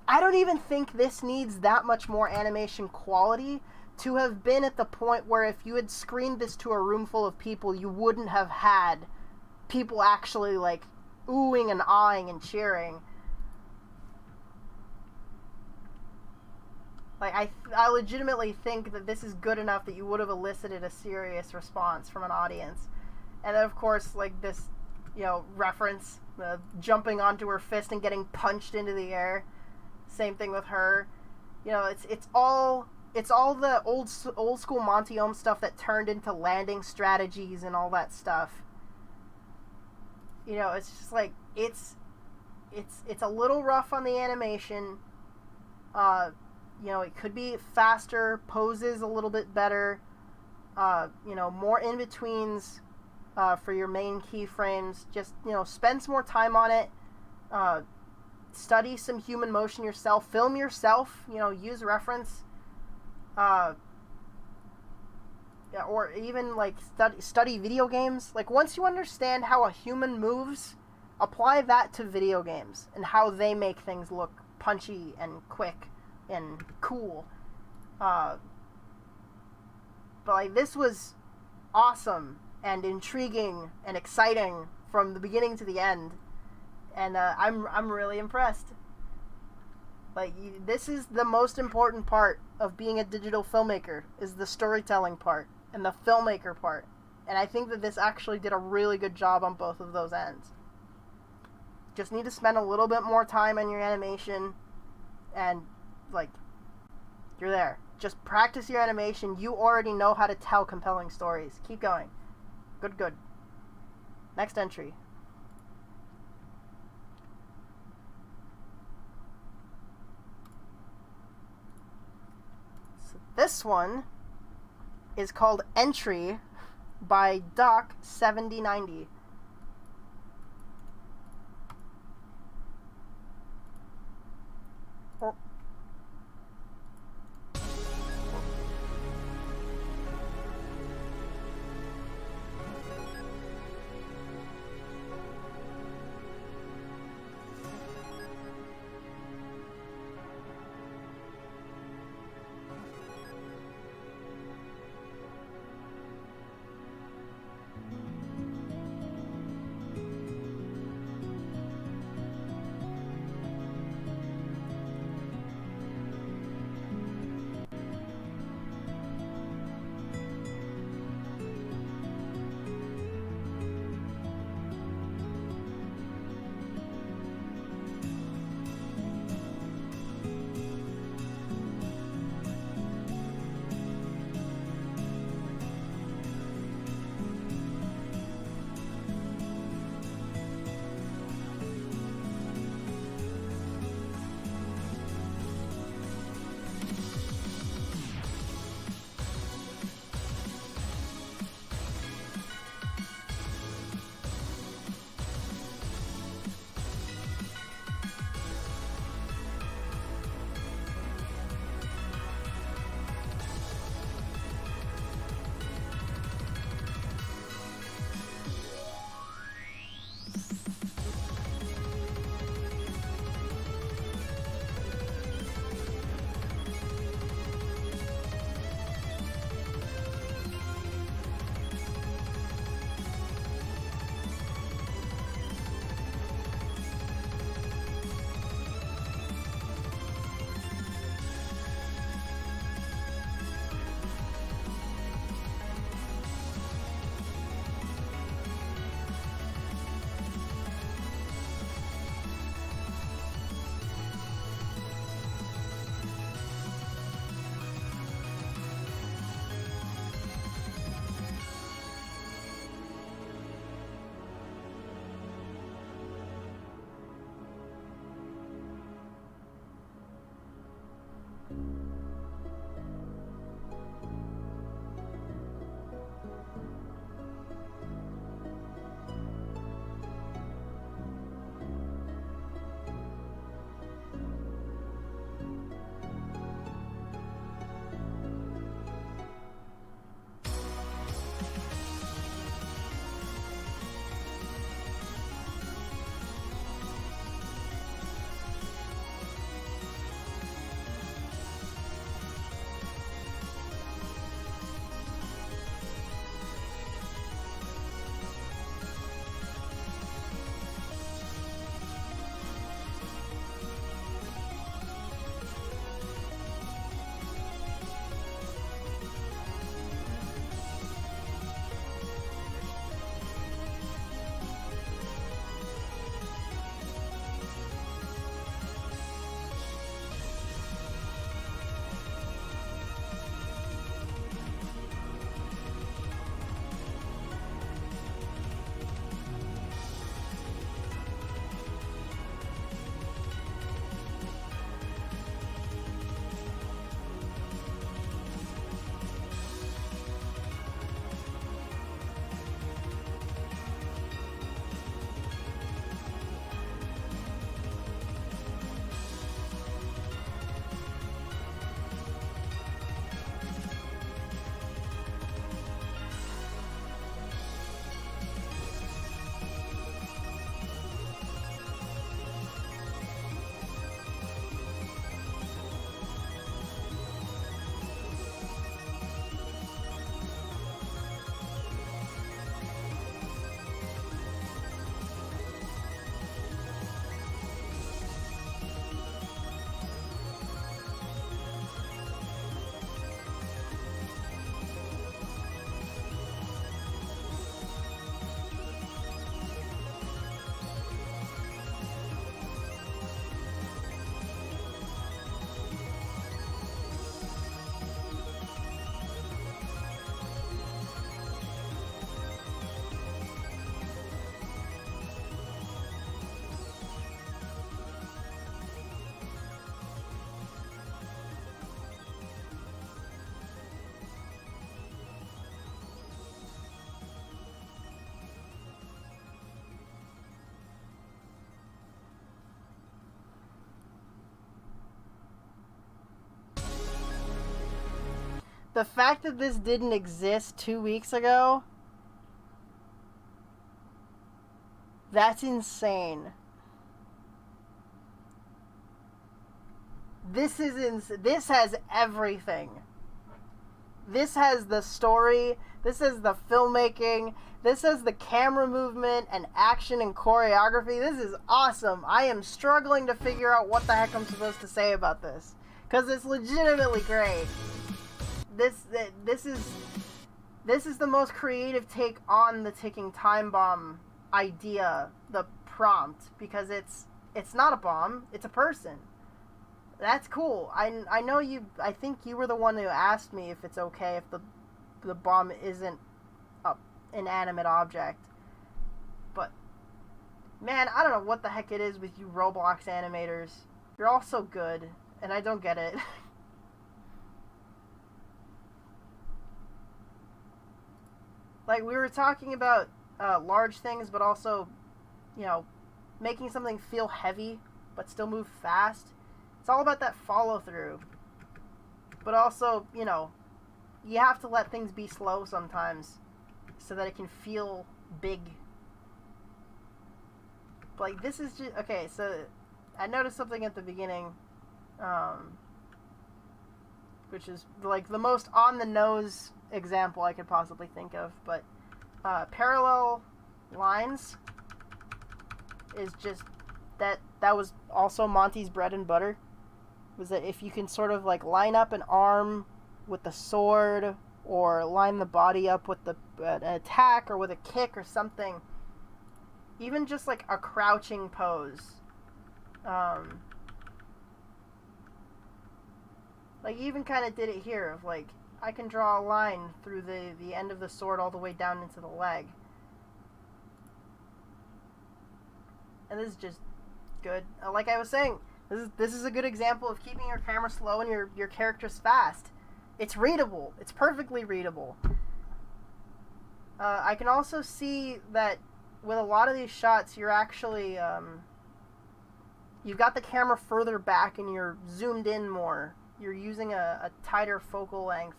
I don't even think this needs that much more animation quality to have been at the point where if you had screened this to a room full of people, you wouldn't have had people actually like oohing and awing and cheering. Like I legitimately think that this is good enough that you would have elicited a serious response from an audience. And then of course like this, reference, jumping onto her fist and getting punched into the air. Same thing with her. It's all the old school Monty Ohm stuff that turned into landing strategies and all that stuff. It's just like it's a little rough on the animation. It could be faster, poses a little bit better, more in-betweens for your main keyframes. Just, spend some more time on it. Study some human motion yourself. Film yourself, use reference. Or even, like, study video games. Like, once you understand how a human moves, apply that to video games and how they make things look punchy and quick and cool. But like this was awesome and intriguing and exciting from the beginning to the end, and I'm really impressed. Like, this is the most important part of being a digital filmmaker, is the storytelling part and the filmmaker part. And I think that this actually did a really good job on both of those ends. Just need to spend a little bit more time on your animation, and, like, you're there. Just practice your animation. You already know how to tell compelling stories. Keep going. Good, good. Next entry. So this one is called Entry by Doc 7090. Oh. The fact that this didn't exist 2 weeks ago, that's insane. This has everything. This has the story, this has the filmmaking, this has the camera movement and action and choreography. This is awesome. I am struggling to figure out what the heck I'm supposed to say about this, because it's legitimately great. This is the most creative take on the ticking time bomb idea, the prompt, because it's not a bomb, it's a person. That's cool. I know you. I think you were the one who asked me if it's okay if the bomb isn't an inanimate object. But man, I don't know what the heck it is with you Roblox animators. You're all so good, and I don't get it. Like, we were talking about large things, but also, you know, making something feel heavy but still move fast. It's all about that follow-through. But also, you know, you have to let things be slow sometimes so that it can feel big. Like, this is just... Okay, so I noticed something at the beginning, which is, like, the most on-the-nose example I could possibly think of. But parallel lines is just... That was also Monty's bread and butter. Was that if you can sort of like line up an arm with the sword, or line the body up with an attack or with a kick or something, even just like a crouching pose, like you even kind of did it here of like, I can draw a line through the end of the sword all the way down into the leg, and this is just good. Like I was saying, this is a good example of keeping your camera slow and your characters fast. It's readable. It's perfectly readable. I can also see that with a lot of these shots, you're actually you've got the camera further back and you're zoomed in more. You're using a tighter focal length.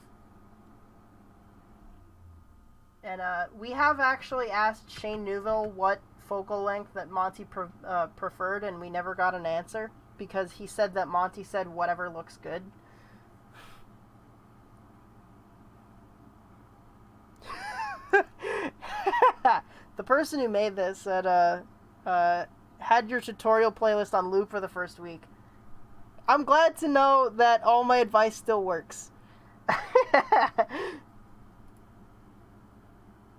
And we have actually asked Shane Newville what focal length that Monty preferred, and we never got an answer, because he said that Monty said whatever looks good. The person who made this said, had your tutorial playlist on loop for the first week. I'm glad to know that all my advice still works.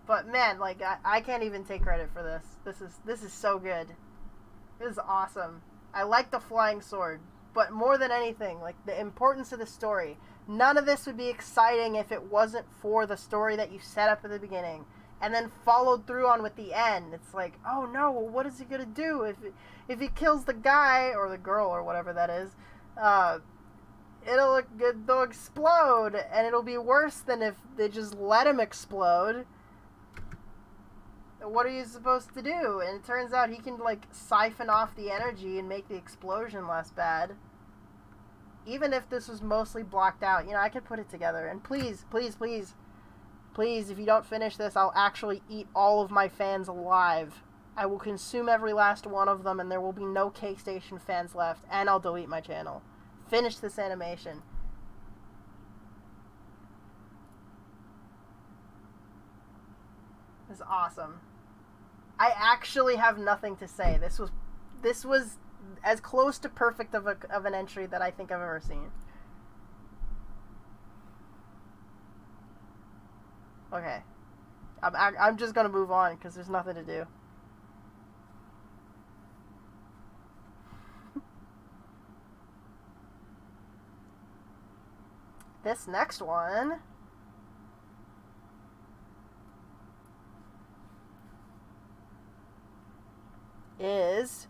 But man, like, I can't even take credit for this. This is so good. This is awesome. I like the flying sword, but more than anything, like, the importance of the story. None of this would be exciting if it wasn't for the story that you set up at the beginning and then followed through on with the end. It's like, oh no, well, what is he gonna do if he kills the guy or the girl or whatever that is? They'll explode, and it'll be worse than if they just let him explode. What are you supposed to do? And it turns out he can, like, siphon off the energy and make the explosion less bad. Even if this was mostly blocked out, you know, I could put it together. And please, please, please, please, if you don't finish this, I'll actually eat all of my fans alive. I will consume every last one of them, and there will be no K-Station fans left, and I'll delete my channel. Finish this animation. This is awesome. I actually have nothing to say. This was as close to perfect of an entry that I think I've ever seen. Okay, I'm just gonna move on because there's nothing to do. This next one is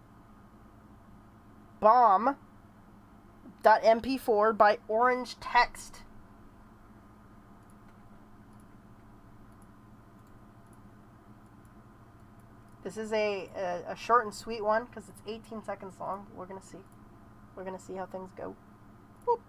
bomb.mp4 by Orange Text. This is a short and sweet one because it's 18 seconds long. We're gonna see. We're gonna see how things go. Boop.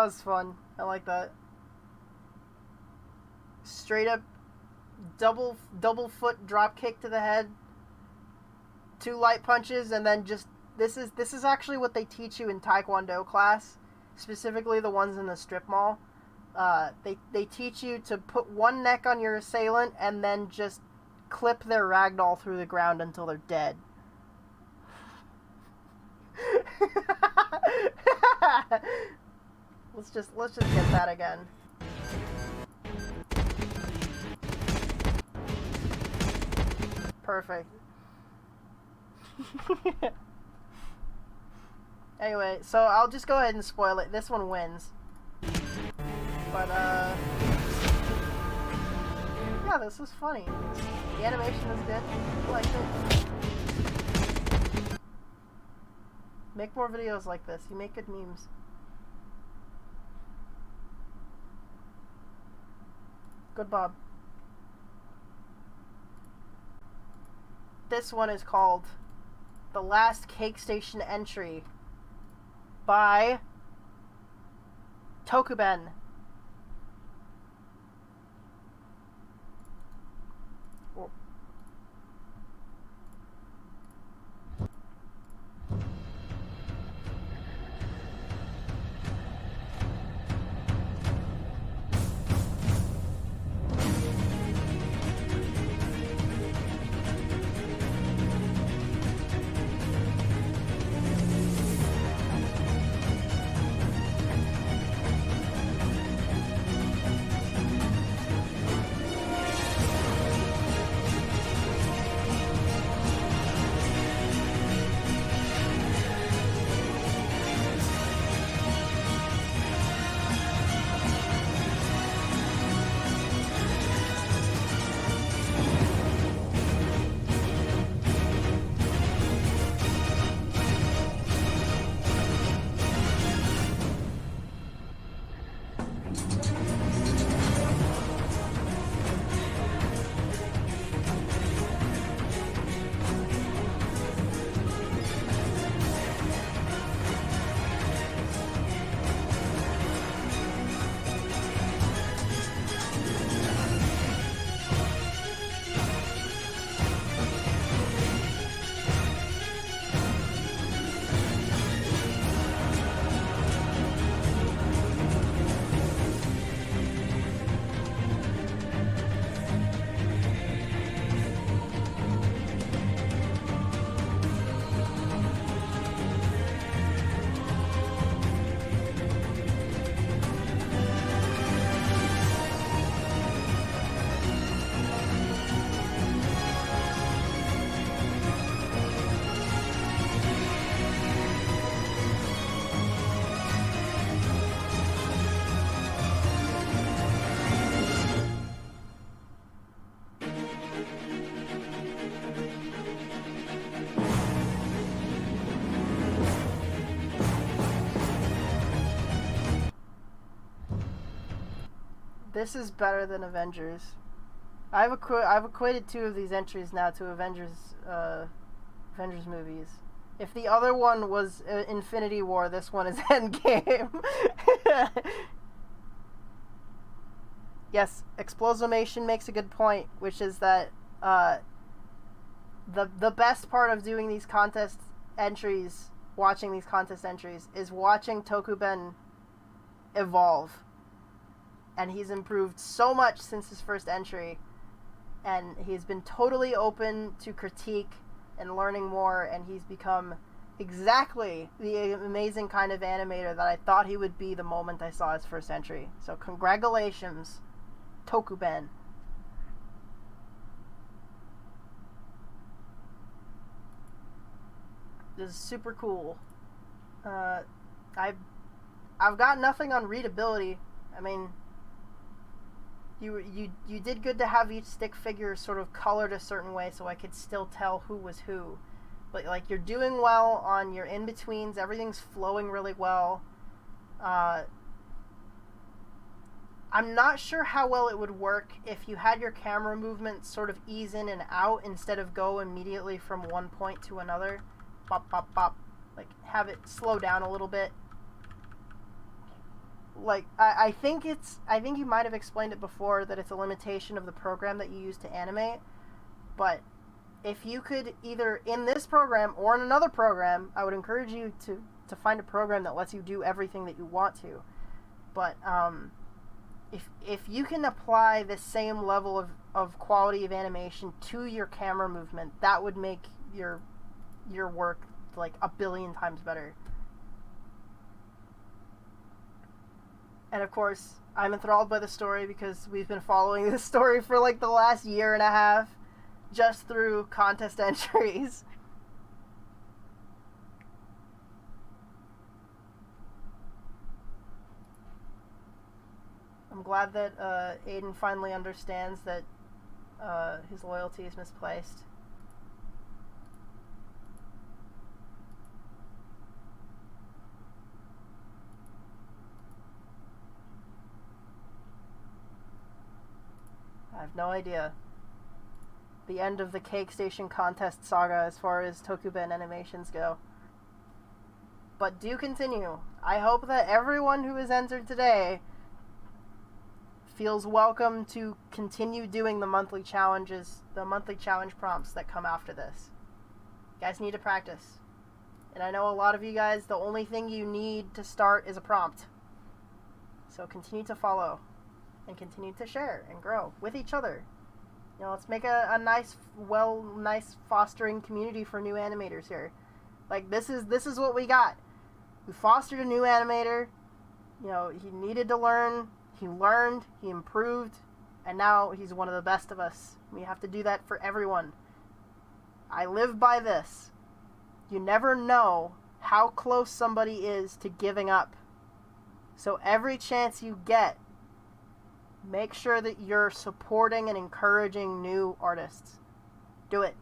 was fun. I like that. Straight up double foot drop kick to the head. 2 light punches, and then just this is actually what they teach you in Taekwondo class, specifically the ones in the strip mall. They teach you to put one neck on your assailant and then just clip their ragdoll through the ground until they're dead. let's just get that again. Perfect. Anyway, so I'll just go ahead and spoil it. This one wins. But, yeah, this was funny. The animation was good. I liked it. Make more videos like this. You make good memes. Good Bob. This one is called The Last Cake Station Entry by Tokuben. This is better than Avengers. I've equated 2 of these entries now to Avengers movies. If the other one was Infinity War, this one is Endgame. Yes, Explosomation makes a good point, which is that the best part of doing these contest entries, watching these contest entries, is watching Tokuben evolve. And he's improved so much since his first entry, and he's been totally open to critique and learning more, and he's become exactly the amazing kind of animator that I thought he would be the moment I saw his first entry. So congratulations, Tokuben. This is super cool. I've got nothing on readability. I mean, you did good to have each stick figure sort of colored a certain way so I could still tell who was who. But like, you're doing well on your in-betweens. Everything's flowing really well. I'm not sure how well it would work if you had your camera movements sort of ease in and out instead of go immediately from one point to another. Bop, bop, bop. Like, have it slow down a little bit. like, I think you might have explained it before that it's a limitation of the program that you use to animate, but if you could either in this program or in another program, I would encourage you to find a program that lets you do everything that you want to. But if you can apply the same level of quality of animation to your camera movement, that would make your work like a billion times better. And of course, I'm enthralled by the story because we've been following this story for like the last year and a half, just through contest entries. I'm glad that Aiden finally understands that his loyalty is misplaced. I have no idea. The end of the Cake Station contest saga as far as Tokuben animations go. But do continue. I hope that everyone who has entered today feels welcome to continue doing the monthly challenges, the monthly challenge prompts that come after this. You guys need to practice. And I know a lot of you guys, the only thing you need to start is a prompt. So continue to follow and continue to share and grow with each other. You know, let's make a nice fostering community for new animators here. Like, this is what we got. We fostered a new animator. You know, he needed to learn. He learned. He improved. And now he's one of the best of us. We have to do that for everyone. I live by this. You never know how close somebody is to giving up. So every chance you get, make sure that you're supporting and encouraging new artists. Do it.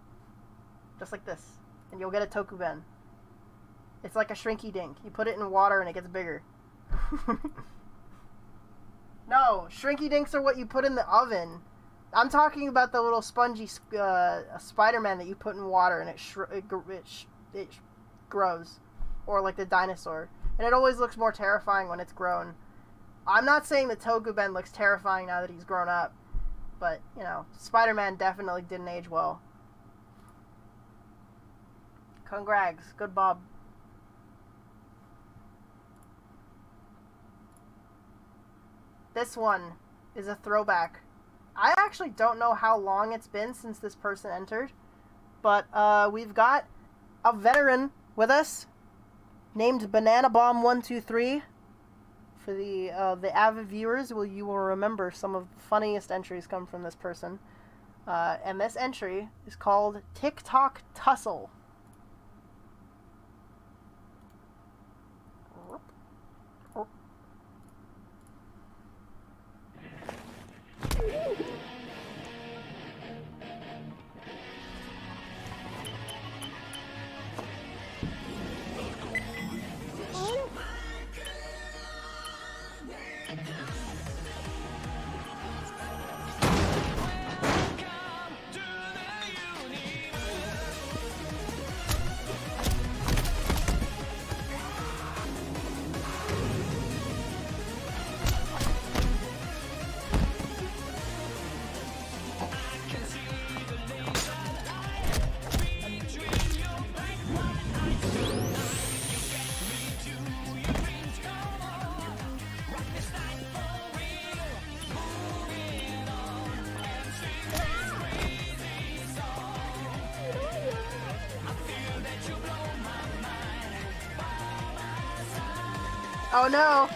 Just like this. And you'll get a Tokuben. It's like a shrinky dink. You put it in water and it gets bigger. No, shrinky dinks are what you put in the oven. I'm talking about the little spongy Spider-Man that you put in water and it grows. Or like the dinosaur. And it always looks more terrifying when it's grown. I'm not saying the Tokuben looks terrifying now that he's grown up, but, you know, Spider-Man definitely didn't age well. Congrats. Good Bob. This one is a throwback. I actually don't know how long it's been since this person entered, but we've got a veteran with us named Banana Bomb 123. For the avid viewers, you will remember some of the funniest entries come from this person. And this entry is called TikTok Tussle. Oh no!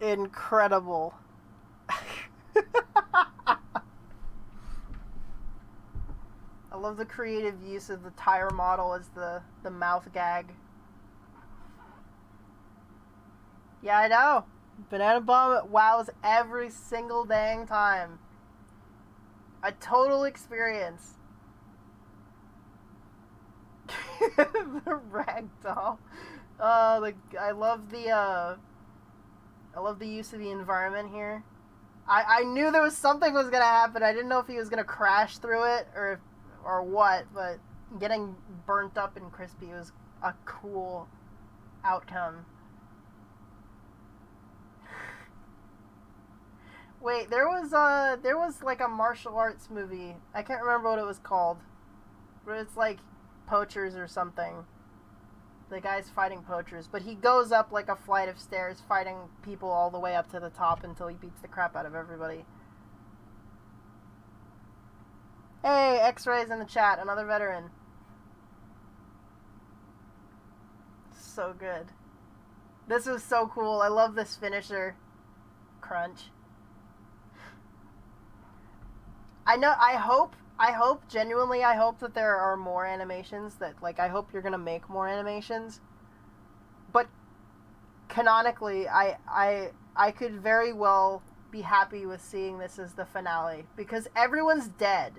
Incredible. I love the creative use of the tire model as the mouth gag. Yeah, I know. Banana Bomb wows every single dang time. A total experience. The ragdoll. I love the use of the environment here. I knew there was something was gonna happen. I didn't know if he was gonna crash through it or what, but getting burnt up and crispy was a cool outcome. Wait, there was like a martial arts movie. I can't remember what it was called. But it's like poachers or something. The guy's fighting poachers, but he goes up like a flight of stairs fighting people all the way up to the top until he beats the crap out of everybody. Hey, X-Rays in the chat, another veteran. So good. This was so cool. I love this finisher. Crunch. I hope, genuinely, I hope that there are more animations that, like, I hope you're gonna make more animations. But, canonically, I could very well be happy with seeing this as the finale. Because everyone's dead.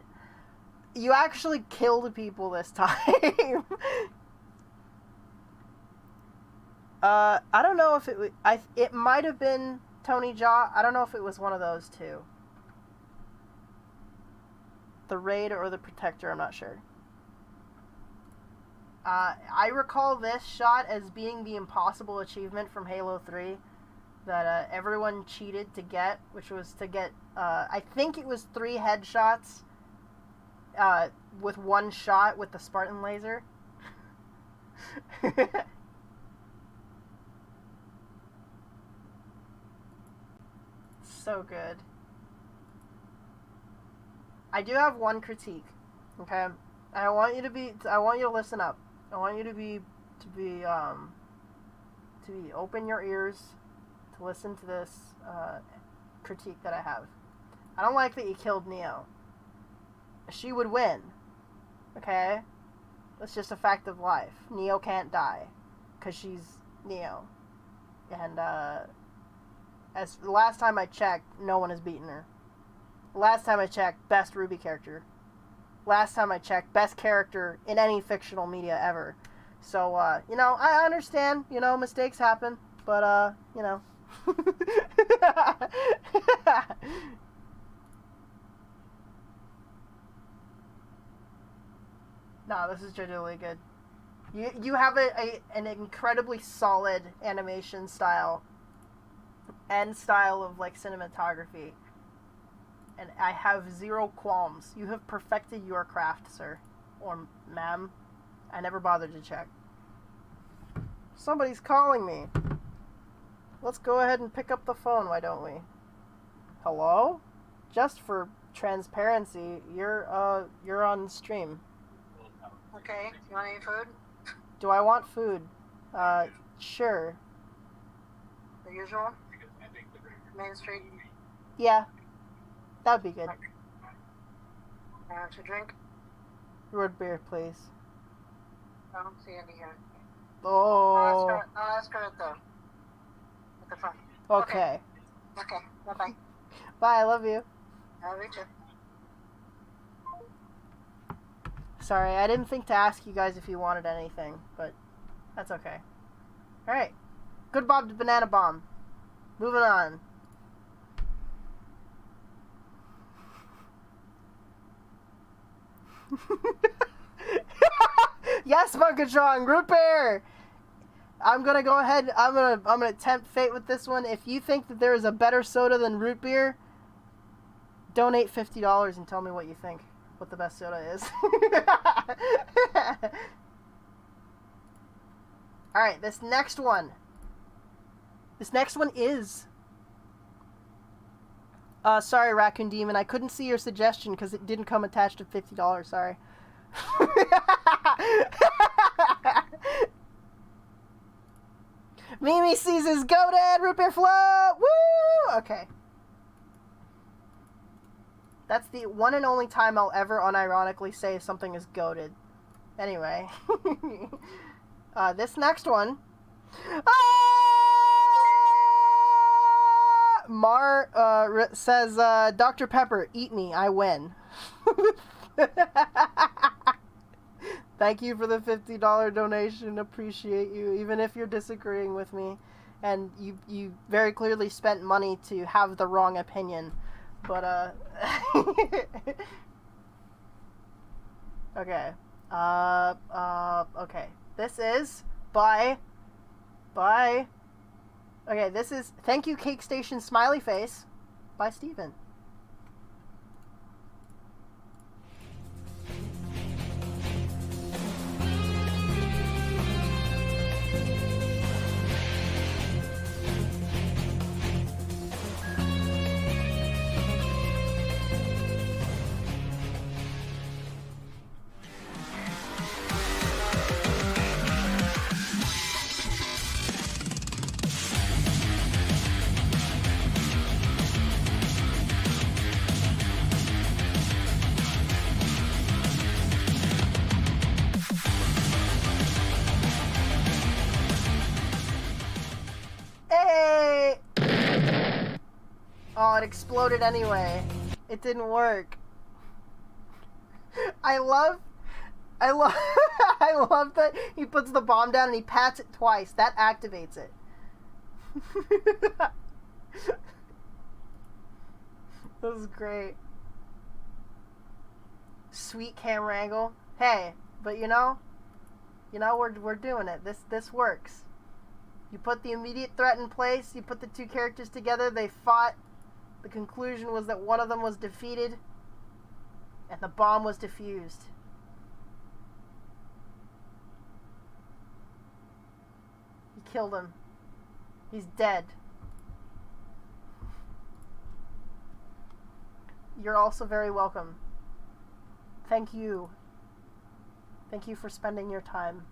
You actually killed people this time. I don't know if it might have been Tony Jaa. I don't know if it was one of those two. The Raid or the Protector, I'm not sure. I recall this shot as being the impossible achievement from Halo 3 that everyone cheated to get, which was to get, I think it was 3 headshots with one shot with the Spartan laser. So good. I do have one critique, okay? I want you to listen up. I want you to be open your ears to listen to this critique that I have. I don't like that you killed Neo. She would win, okay? That's just a fact of life. Neo can't die, because she's Neo. And, as the last time I checked, no one has beaten her. Last time I checked, best Ruby character. Last time I checked, best character in any fictional media ever. So, I understand, mistakes happen, but, No, this is genuinely good. You have an incredibly solid animation style and style of, like, cinematography. And I have zero qualms. You have perfected your craft, sir. Or ma'am. I never bothered to check. Somebody's calling me. Let's go ahead and pick up the phone, why don't we? Hello? Just for transparency, you're on stream. Okay, you want any food? Do I want food? Sure. The usual? Main Street? Yeah. That'd be good. To drink? Root beer, please. I don't see any here. Oh. I'll ask her at the front. Okay. Okay, bye-bye. Bye, I love you. I love you too. Sorry, I didn't think to ask you guys if you wanted anything, but that's okay. Alright. Good Bob to Banana Bomb. Moving on. Yes, Munkatron, root beer. I'm gonna go ahead. I'm gonna tempt fate with this one. If you think that there is a better soda than root beer, donate $50 and tell me what you think. What the best soda is. All right, this next one. This next one is. Sorry, Raccoon Demon. I couldn't see your suggestion because it didn't come attached to $50. Sorry. Mimi sees his GoDad root beer float! Woo! Okay. That's the one and only time I'll ever unironically say something is goated. Anyway. This next one. Says, Dr. Pepper, eat me, I win. Thank you for the $50 donation. Appreciate you, even if you're disagreeing with me. And you very clearly spent money to have the wrong opinion. But, okay. Okay. This is by... Okay, this is Thank You Cake Station Smiley Face by Steven. Hey! Oh, it exploded anyway. It didn't work. I love I love that he puts the bomb down and he pats it twice. That activates it. That was great. Sweet camera angle. Hey, but you know we're doing it. This works. You put the immediate threat in place, you put the two characters together, they fought. The conclusion was that one of them was defeated and the bomb was defused. He killed him. He's dead. You're also very welcome. Thank you. Thank you for spending your time,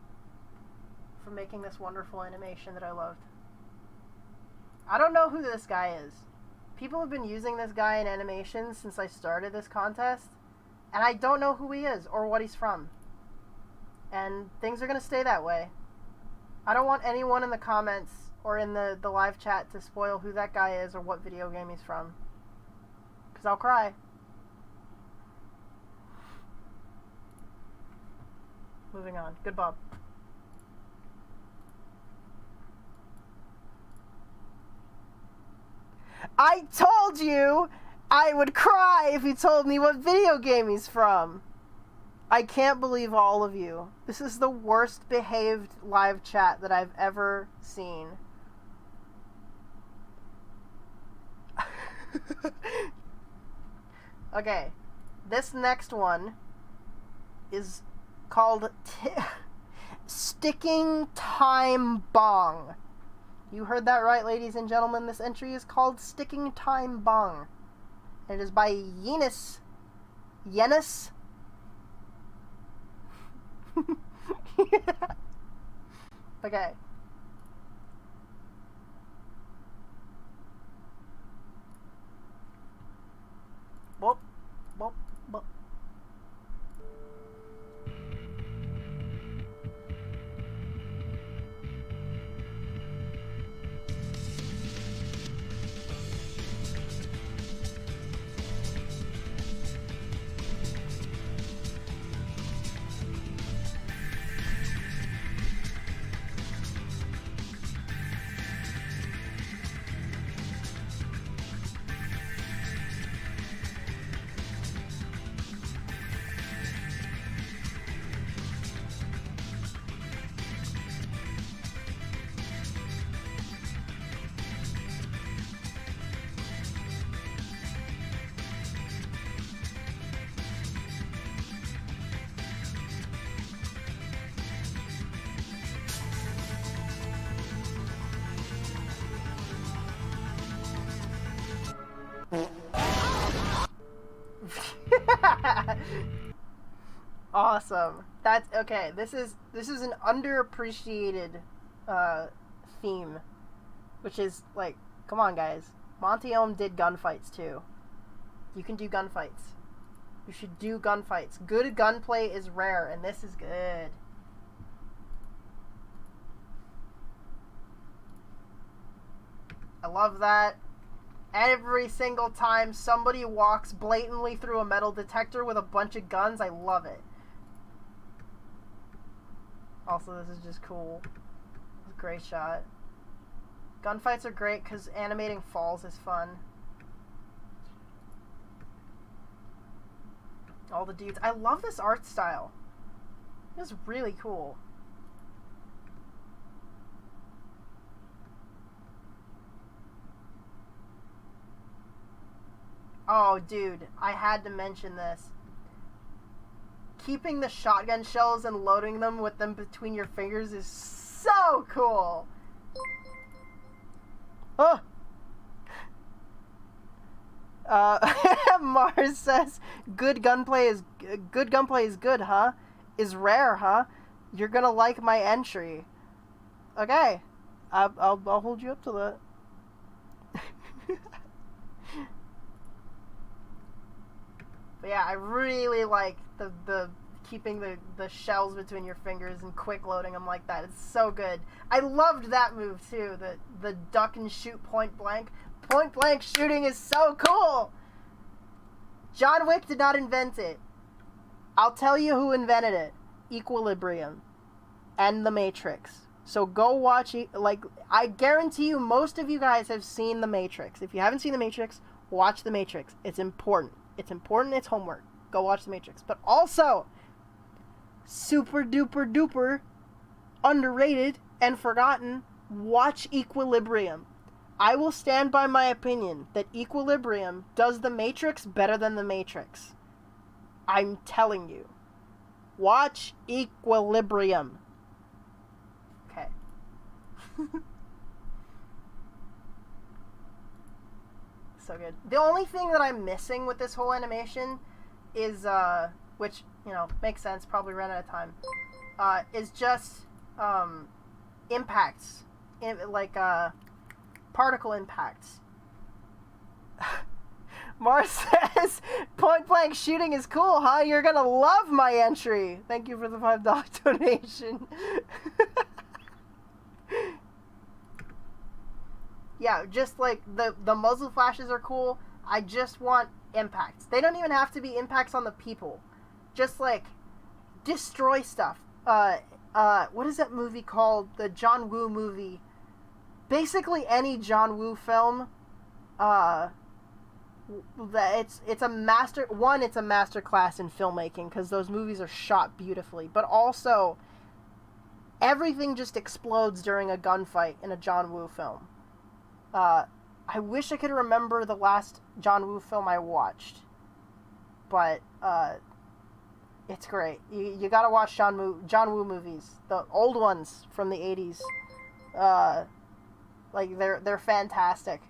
for making this wonderful animation that I loved. I don't know who this guy is. People have been using this guy in animations since I started this contest, and I don't know who he is or what he's from. And things are going to stay that way. I don't want anyone in the comments or in the live chat to spoil who that guy is or what video game he's from, because I'll cry. Moving on. Good Bob. I told you I would cry if you told me what video game he's from. I can't believe all of you. This is the worst behaved live chat that I've ever seen. Okay, this next one is called Sticking Time Bong. You heard that right, ladies and gentlemen. This entry is called Sticking Time Bong. It is by Yenis. Yenis? Okay. Whoop, whoop, whoop. Awesome. That's okay. This is an underappreciated theme, which is like, come on guys, Monty Elm did gunfights too. You can do gunfights. You should do gunfights. Good gunplay is rare, and this is good. I love that. Every single time somebody walks blatantly through a metal detector with a bunch of guns, I love it. Also, this is just cool. It's a great shot. Gunfights are great because animating falls is fun. All the dudes. I love this art style. It's really cool. Oh, dude, I had to mention this. Keeping the shotgun shells and loading them with them between your fingers is so cool. Oh! Mars says, good gunplay is good, huh? Is rare, huh? You're gonna like my entry. Okay, I'll hold you up to that. But yeah, I really like the keeping the shells between your fingers and quick loading them like that. It's so good. I loved that move too. The duck and shoot point blank. Point blank shooting is so cool. John Wick did not invent it. I'll tell you who invented it. Equilibrium and The Matrix. So go watch it. Like, I guarantee you most of you guys have seen The Matrix. If you haven't seen The Matrix, watch The Matrix. It's important. It's important. It's homework. Go watch The Matrix. But also, super duper duper underrated and forgotten, watch Equilibrium. I will stand by my opinion that Equilibrium does The Matrix better than The Matrix. I'm telling you. Watch Equilibrium. Okay. So good. The only thing that I'm missing with this whole animation is, which, you know, makes sense, probably ran out of time, is just, impacts. Particle impacts. Mars says, point blank shooting is cool, huh? You're gonna love my entry. Thank you for the $5 donation. Yeah, just like the muzzle flashes are cool. I just want impacts. They don't even have to be impacts on the people. Just like destroy stuff. What is that movie called? The John Woo movie. Basically any John Woo film, it's a master class in filmmaking because those movies are shot beautifully, but also everything just explodes during a gunfight in a John Woo film. I wish I could remember the last John Woo film I watched, but it's great. You gotta watch John Woo movies, the old ones from the 80s. Like they're fantastic,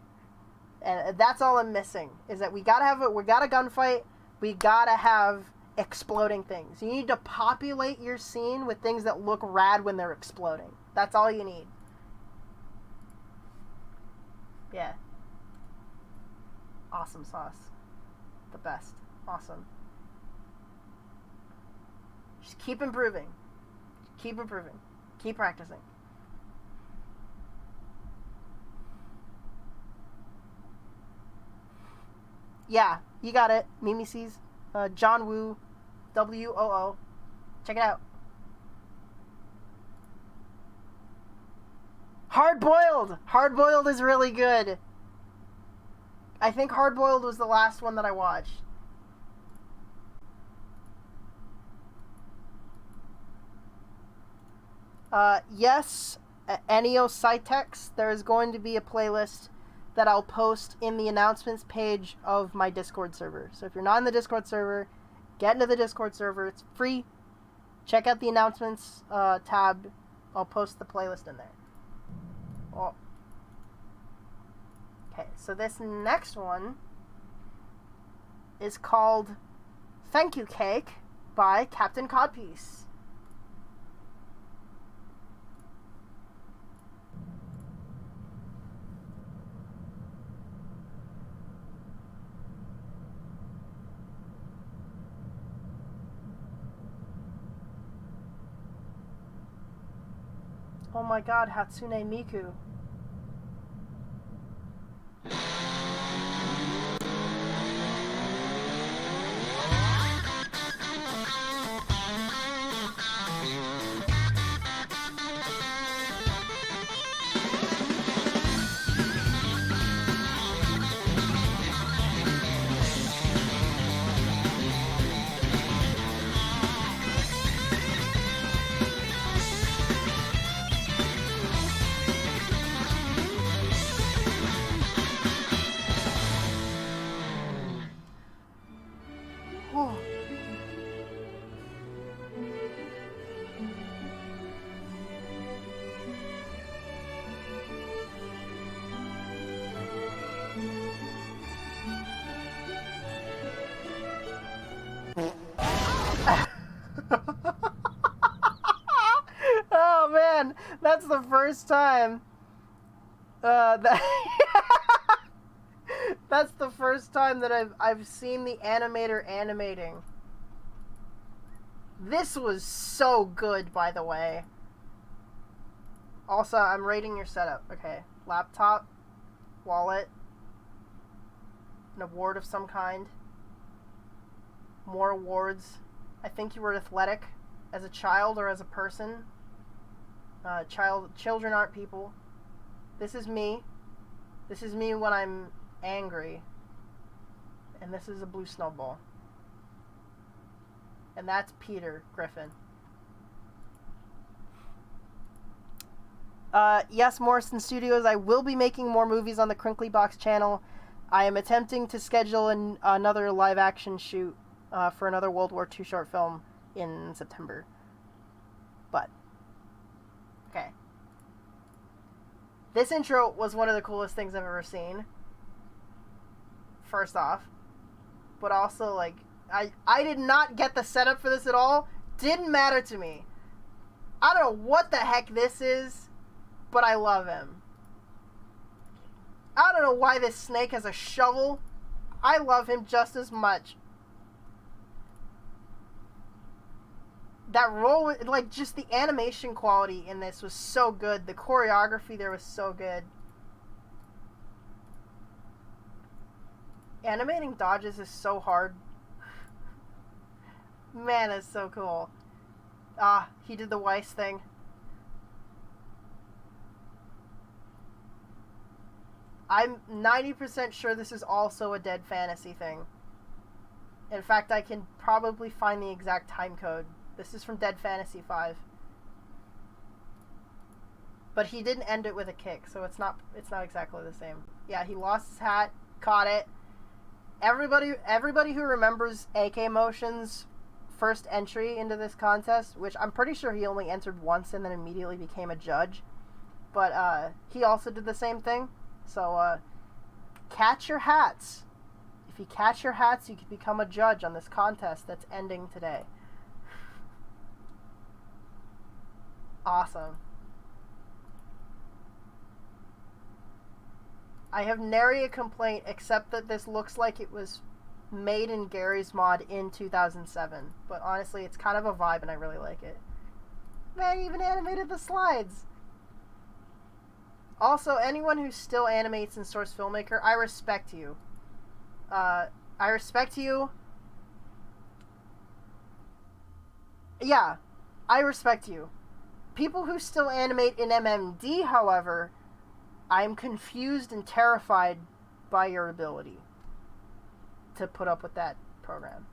and that's all I'm missing is that we gotta have we got a gunfight, we gotta have exploding things. You need to populate your scene with things that look rad when they're exploding. That's all you need. Yeah. Awesome sauce. The best. Awesome. Just keep improving. Keep improving. Keep practicing. Yeah, you got it. Mimi sees John Woo, WOO. Check it out. Hard Boiled! Hard Boiled is really good. I think Hard Boiled was the last one that I watched. Yes, Enio Cytex, there is going to be a playlist that I'll post in the announcements page of my Discord server. So if you're not in the Discord server, get into the Discord server. It's free. Check out the announcements tab. I'll post the playlist in there. Oh. Okay, so this next one is called Thank You Cake by Captain Codpiece. Oh my god, Hatsune Miku. Oh. Oh man, that's the first time. That that's the first time that I've seen the animator animating. This was so good, by the way. Also, I'm rating your setup. Okay, laptop, wallet, an award of some kind. More awards. I think you were athletic as a child or as a person. Children aren't people. This is me. This is me when I'm angry. And this is a blue snowball. And that's Peter Griffin. Yes, Morrison Studios, I will be making more movies on the Crinkly Box channel. I am attempting to schedule another live-action shoot for another World War II short film in September. But, okay. This intro was one of the coolest things I've ever seen. First off. But also, like, I did not get the setup for this at all. Didn't matter to me. I don't know what the heck this is, but I love him. I don't know why this snake has a shovel. I love him just as much. That role, like, just the animation quality in this was so good. The choreography there was so good. Animating dodges is so hard. Man, it's so cool. Ah, he did the Weiss thing. I'm 90% sure this is also a Dead Fantasy thing. In fact, I can probably find the exact time code. This is from Dead Fantasy 5. But he didn't end it with a kick, so it's not exactly the same. Yeah, he lost his hat, caught it. Everybody who remembers AK Motion's first entry into this contest, which I'm pretty sure he only entered once and then immediately became a judge, but he also did the same thing. So catch your hats. If you catch your hats, you can become a judge on this contest that's ending today. Awesome. I have nary a complaint except that this looks like it was made in Gary's mod in 2007. But honestly, it's kind of a vibe and I really like it. Man, even animated the slides. Also, anyone who still animates in Source Filmmaker, I respect you. I respect you. Yeah, I respect you. People who still animate in MMD, however, I'm confused and terrified by your ability to put up with that program.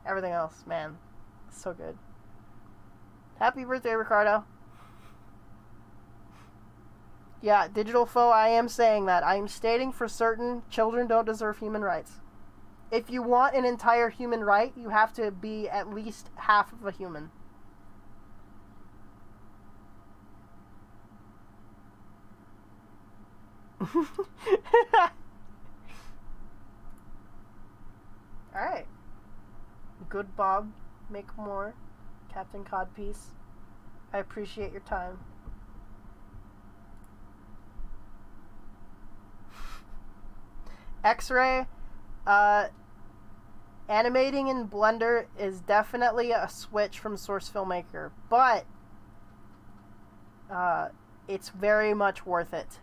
Everything else, man, so good. Happy birthday, Ricardo. Yeah, Digital Foe, I am saying that. I am stating for certain children don't deserve human rights. If you want an entire human right, you have to be at least half of a human. Alright. Good Bob. Make more. Captain Codpiece. I appreciate your time. X-Ray, Animating in Blender is definitely a switch from Source Filmmaker, but it's very much worth it.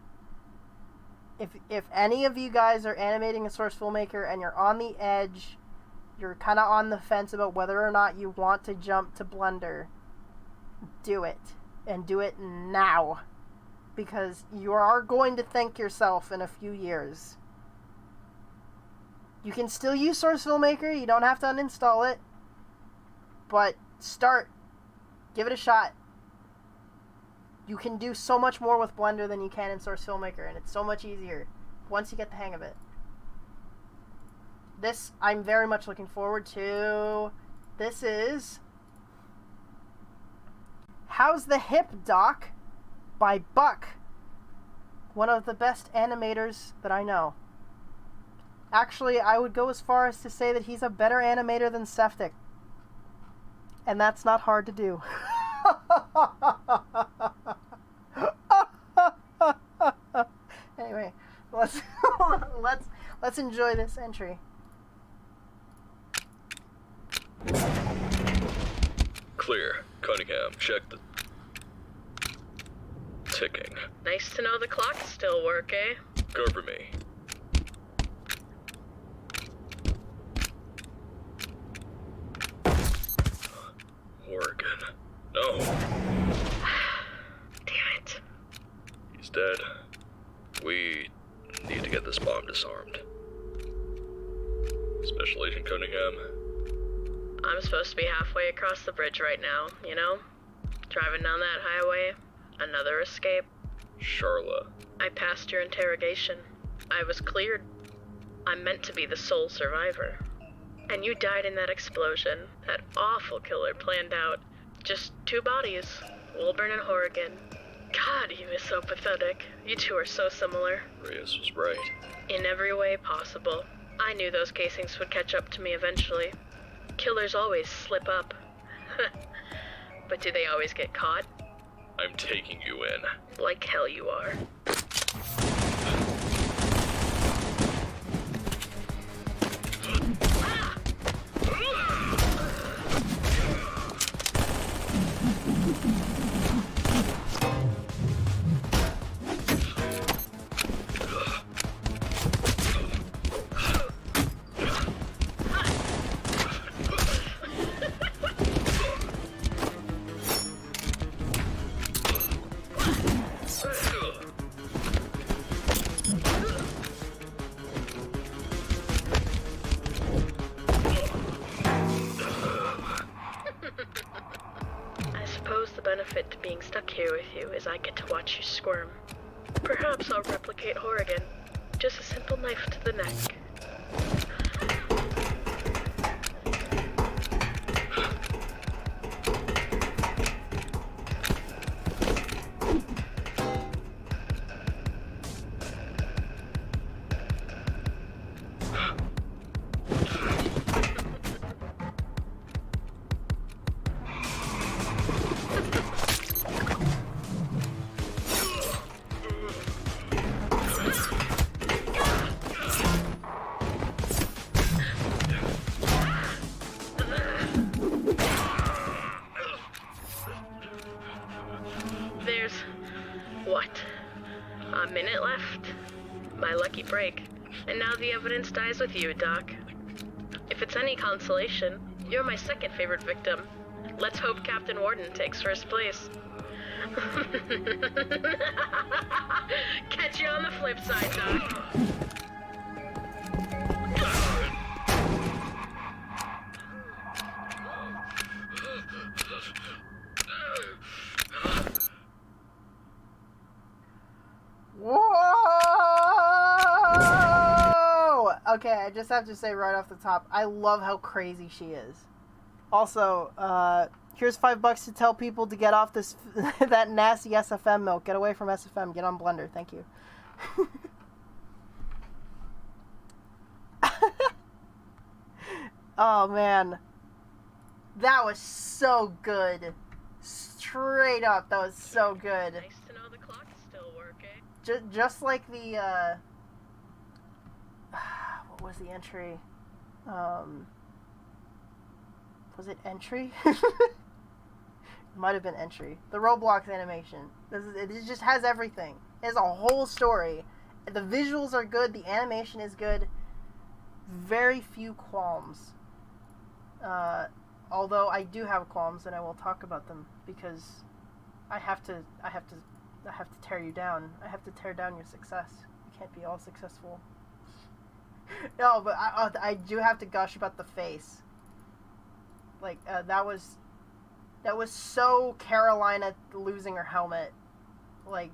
If any of you guys are animating in Source Filmmaker and you're on the edge, you're kind of on the fence about whether or not you want to jump to Blender, do it. And do it now. Because you are going to thank yourself in a few years. You can still use Source Filmmaker, you don't have to uninstall it. But start. Give it a shot. You can do so much more with Blender than you can in Source Filmmaker, and it's so much easier once you get the hang of it. This, I'm very much looking forward to. This is How's the Hip, Doc? By Buck. One of the best animators that I know. Actually, I would go as far as to say that he's a better animator than Septic. And that's not hard to do. Anyway, let's enjoy this entry. Clear. Cunningham, check the ticking. Nice to know the clocks still work, eh? Cover me. Oregon. No. Damn it. He's dead. We need to get this bomb disarmed. Special Agent Cunningham. I'm supposed to be halfway across the bridge right now, you know? Driving down that highway. Another escape. Charla. I passed your interrogation. I was cleared. I'm meant to be the sole survivor. And you died in that explosion. That awful killer planned out. Just 2 bodies. Wilburn and Horrigan. God, he was so pathetic. You two are so similar. Reyes was right. In every way possible. I knew those casings would catch up to me eventually. Killers always slip up. But do they always get caught? I'm taking you in. Like hell you are. Benefit to being stuck here with you is I get to watch you squirm. Perhaps I'll replicate Horrigan. Just a simple knife to the neck. There's, what, a minute left? My lucky break. And now the evidence dies with you, Doc. If it's any consolation, you're my second favorite victim. Let's hope Captain Warden takes first place. Catch you on the flip side, Doc. Whoa! Okay, I just have to say right off the top, I love how crazy she is. Also, here's $5 to tell people to get off this that nasty SFM milk. Get away from SFM. Get on Blender. Thank you. Oh man, that was so good. Straight up, that was so good. Nice to know the clocks still work, eh? Just like the what was the entry? Was it entry? It might have been entry. The Roblox animation. It just has everything. It has a whole story. The visuals are good. The animation is good. Very few qualms. Although I do have qualms, and I will talk about them because I have to tear you down. I have to tear down your success. You can't be all successful. No, but I do have to gush about the face. Like that was so Carolina losing her helmet. Like,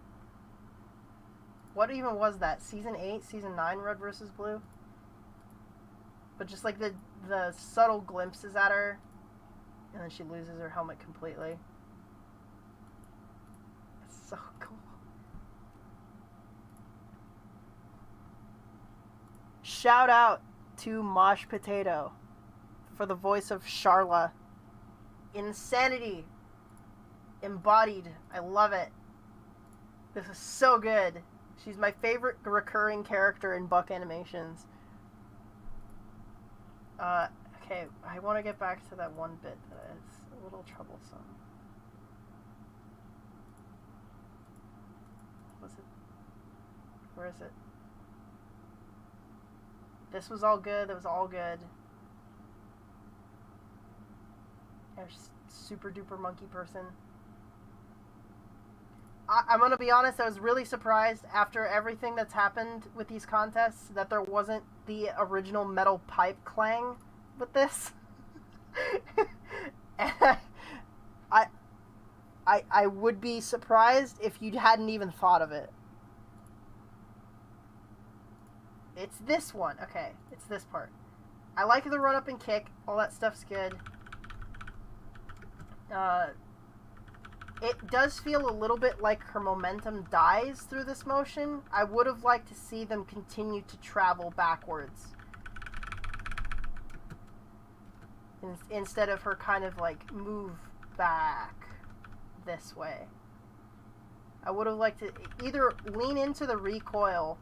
what even was that? Season 8, Season 9, Red vs. Blue? But just like the subtle glimpses at her, and then she loses her helmet completely. It's so cool. Shout out to Mosh Potato for the voice of Charla. Insanity. Embodied. I love it. This is so good. She's my favorite recurring character in Buck animations. Okay, I want to get back to that one bit that is a little troublesome. Was it? Where is it? This was all good. That was all good. There's super duper monkey person. I'm gonna be honest, I was really surprised after everything that's happened with these contests that there wasn't the original metal pipe clang with this. And I would be surprised if you hadn't even thought of it. It's this one. Okay, it's this part. I like the run up and kick. All that stuff's good. It does feel a little bit like her momentum dies through this motion. I would have liked to see them continue to travel backwards. Instead of her kind of like move back this way. I would have liked to either lean into the recoil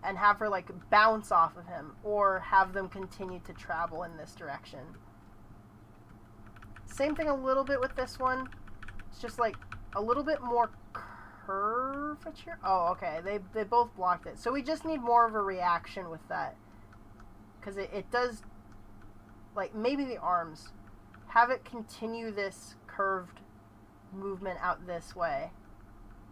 and have her like bounce off of him, or have them continue to travel in this direction. Same thing a little bit with this one. It's just like a little bit more curvature. Oh, okay. They both blocked it. So we just need more of a reaction with that. Because it does, like, maybe the arms. Have it continue this curved movement out this way.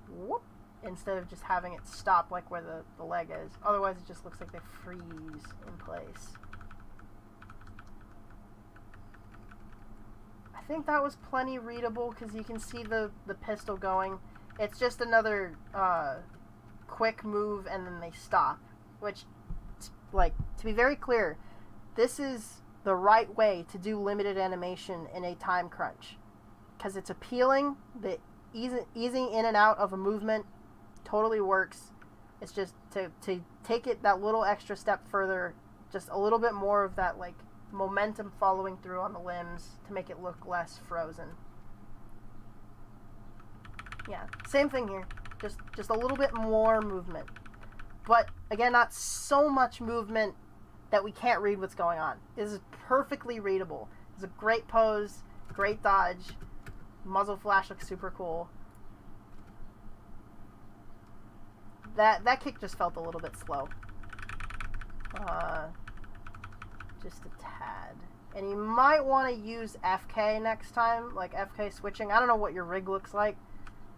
Whoop. Instead of just having it stop like where the leg is. Otherwise it just looks like they freeze in place. I think that was plenty readable because you can see the pistol going. It's just another quick move and then they stop. Which, like, to be very clear, this is the right way to do limited animation in a time crunch. Because it's appealing, the easing in and out of a movement totally works. It's just to take it that little extra step further, just a little bit more of that, like, momentum following through on the limbs to make it look less frozen. Yeah, same thing here. Just a little bit more movement. But, again, not so much movement that we can't read what's going on. This is perfectly readable. It's a great pose, great dodge. Muzzle flash looks super cool. That kick just felt a little bit slow. Just a tad. And you might want to use FK next time, like FK switching. I don't know what your rig looks like,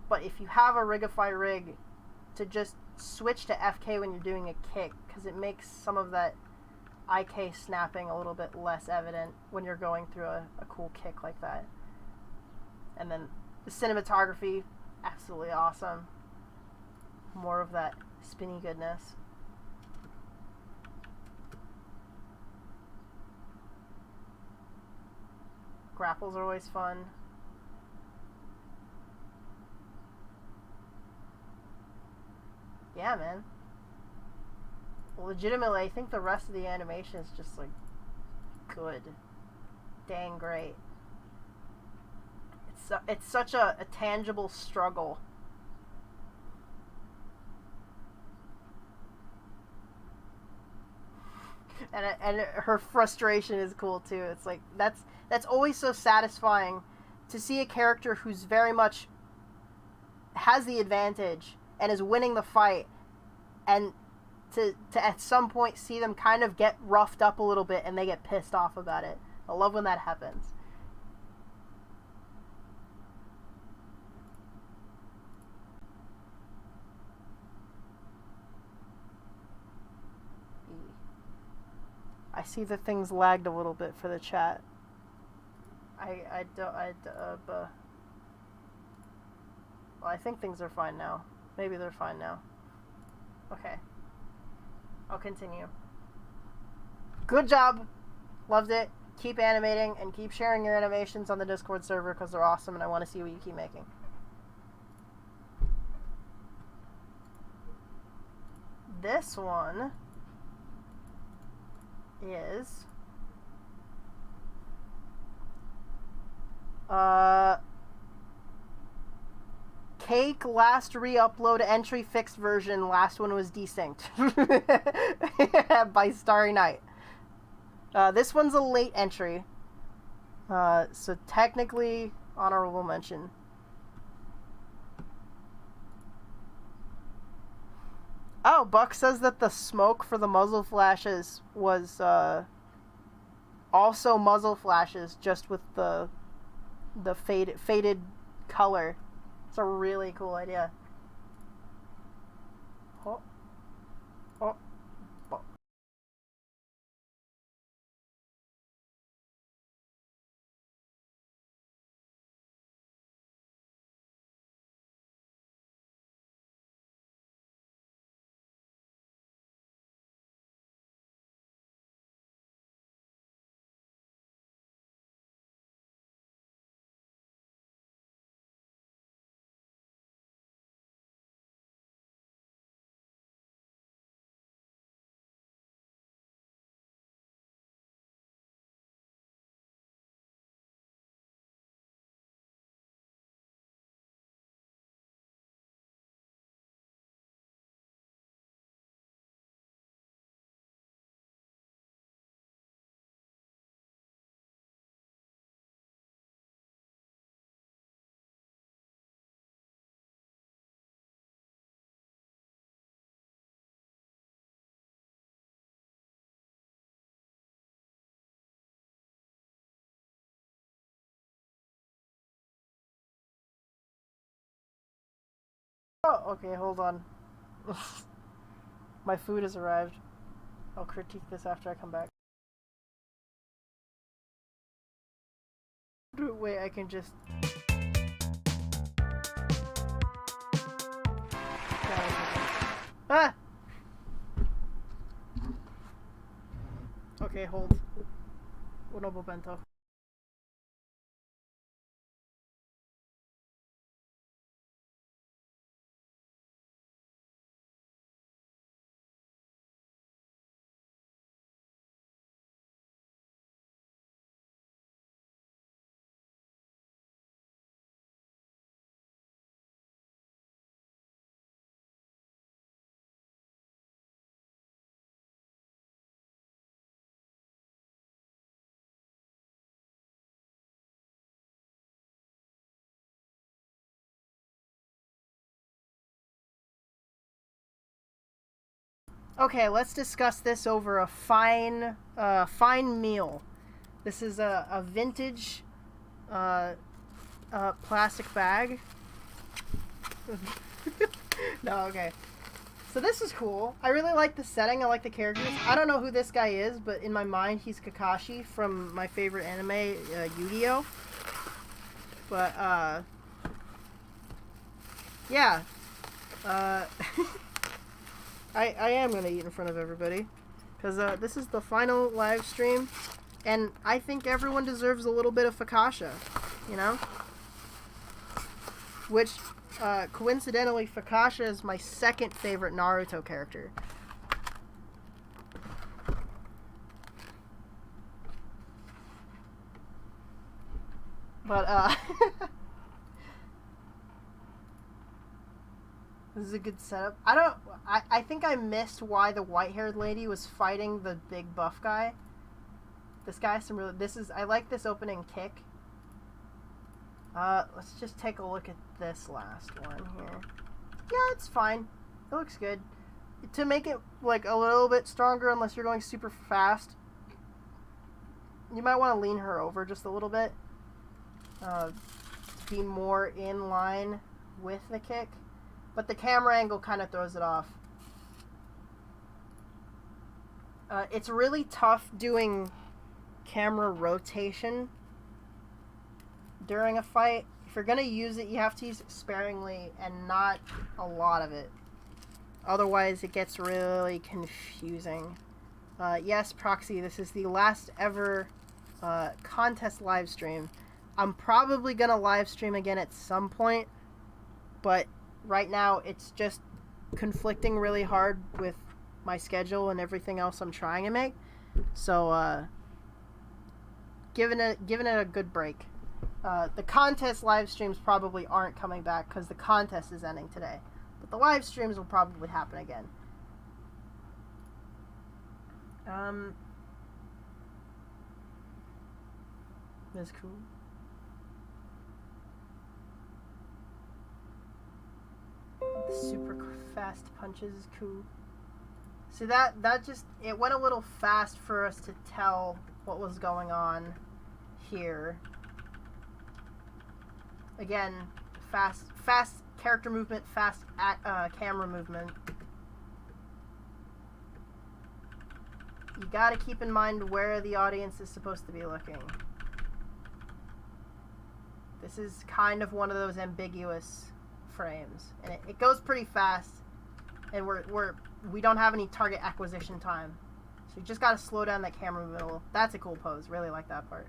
but if you have a Rigify rig, to just switch to FK when you're doing a kick, because it makes some of that IK snapping a little bit less evident when you're going through a cool kick like that. And then the cinematography, absolutely awesome. More of that spinny goodness. Grapples are always fun. Yeah, man. Legitimately, I think the rest of the animation is just, like, good. Dang great. It's such a tangible struggle. And her frustration is cool too. It's like that's that's always so satisfying to see a character who's very much has the advantage and is winning the fight, and to at some point see them kind of get roughed up a little bit and they get pissed off about it. I love when that happens. I see that things lagged a little bit for the chat. Well, I think things are fine now. Maybe they're fine now. Okay. I'll continue. Good job. Loved it. Keep animating and keep sharing your animations on the Discord server because they're awesome and I want to see what you keep making. This one is Cake last re-upload entry fixed version. Last one was desynced by Starry Night. This one's a late entry, so technically honorable mention. Oh, Buck says that the smoke for the muzzle flashes was also muzzle flashes, just with the faded color. It's a really cool idea. Oh. Oh. Oh. Oh, okay, hold on. My food has arrived. I'll critique this after I come back. Wait, I can just... Ah! Okay, hold. Unobo bento. Okay, let's discuss this over a fine meal. This is a vintage plastic bag. No, okay. So this is cool. I really like the setting. I like the characters. I don't know who this guy is, but in my mind, he's Kakashi from my favorite anime, Yu-Gi-Oh! But, yeah. I am going to eat in front of everybody. Because this is the final live stream. And I think everyone deserves a little bit of Fakasha. You know? Which... coincidentally, Fakasha is my second favorite Naruto character. But, this is a good setup. I think I missed why the white-haired lady was fighting the big buff guy. This guy has some really... I like this opening kick. Let's just take a look at this last one here. Yeah, it's fine. It looks good. To make it, like, a little bit stronger, unless you're going super fast, you might want to lean her over just a little bit. Be more in line with the kick. But the camera angle kind of throws it off. It's really tough doing camera rotation during a fight. If you're going to use it, you have to use it sparingly and not a lot of it. Otherwise, it gets really confusing. Yes, Proxy, this is the last ever contest live stream. I'm probably going to live stream again at some point, but right now it's just conflicting really hard with my schedule and everything else I'm trying to make. So, giving it a good break. The contest live streams probably aren't coming back because the contest is ending today. But the live streams will probably happen again. That's cool. The super fast punches is cool. See, that just, it went a little fast for us to tell what was going on here. Again, fast character movement, fast camera movement. You gotta keep in mind where the audience is supposed to be looking. This is kind of one of those ambiguous frames, and it goes pretty fast, and we don't have any target acquisition time, so you just gotta slow down that camera movement a little. That's a cool pose. Really like that part.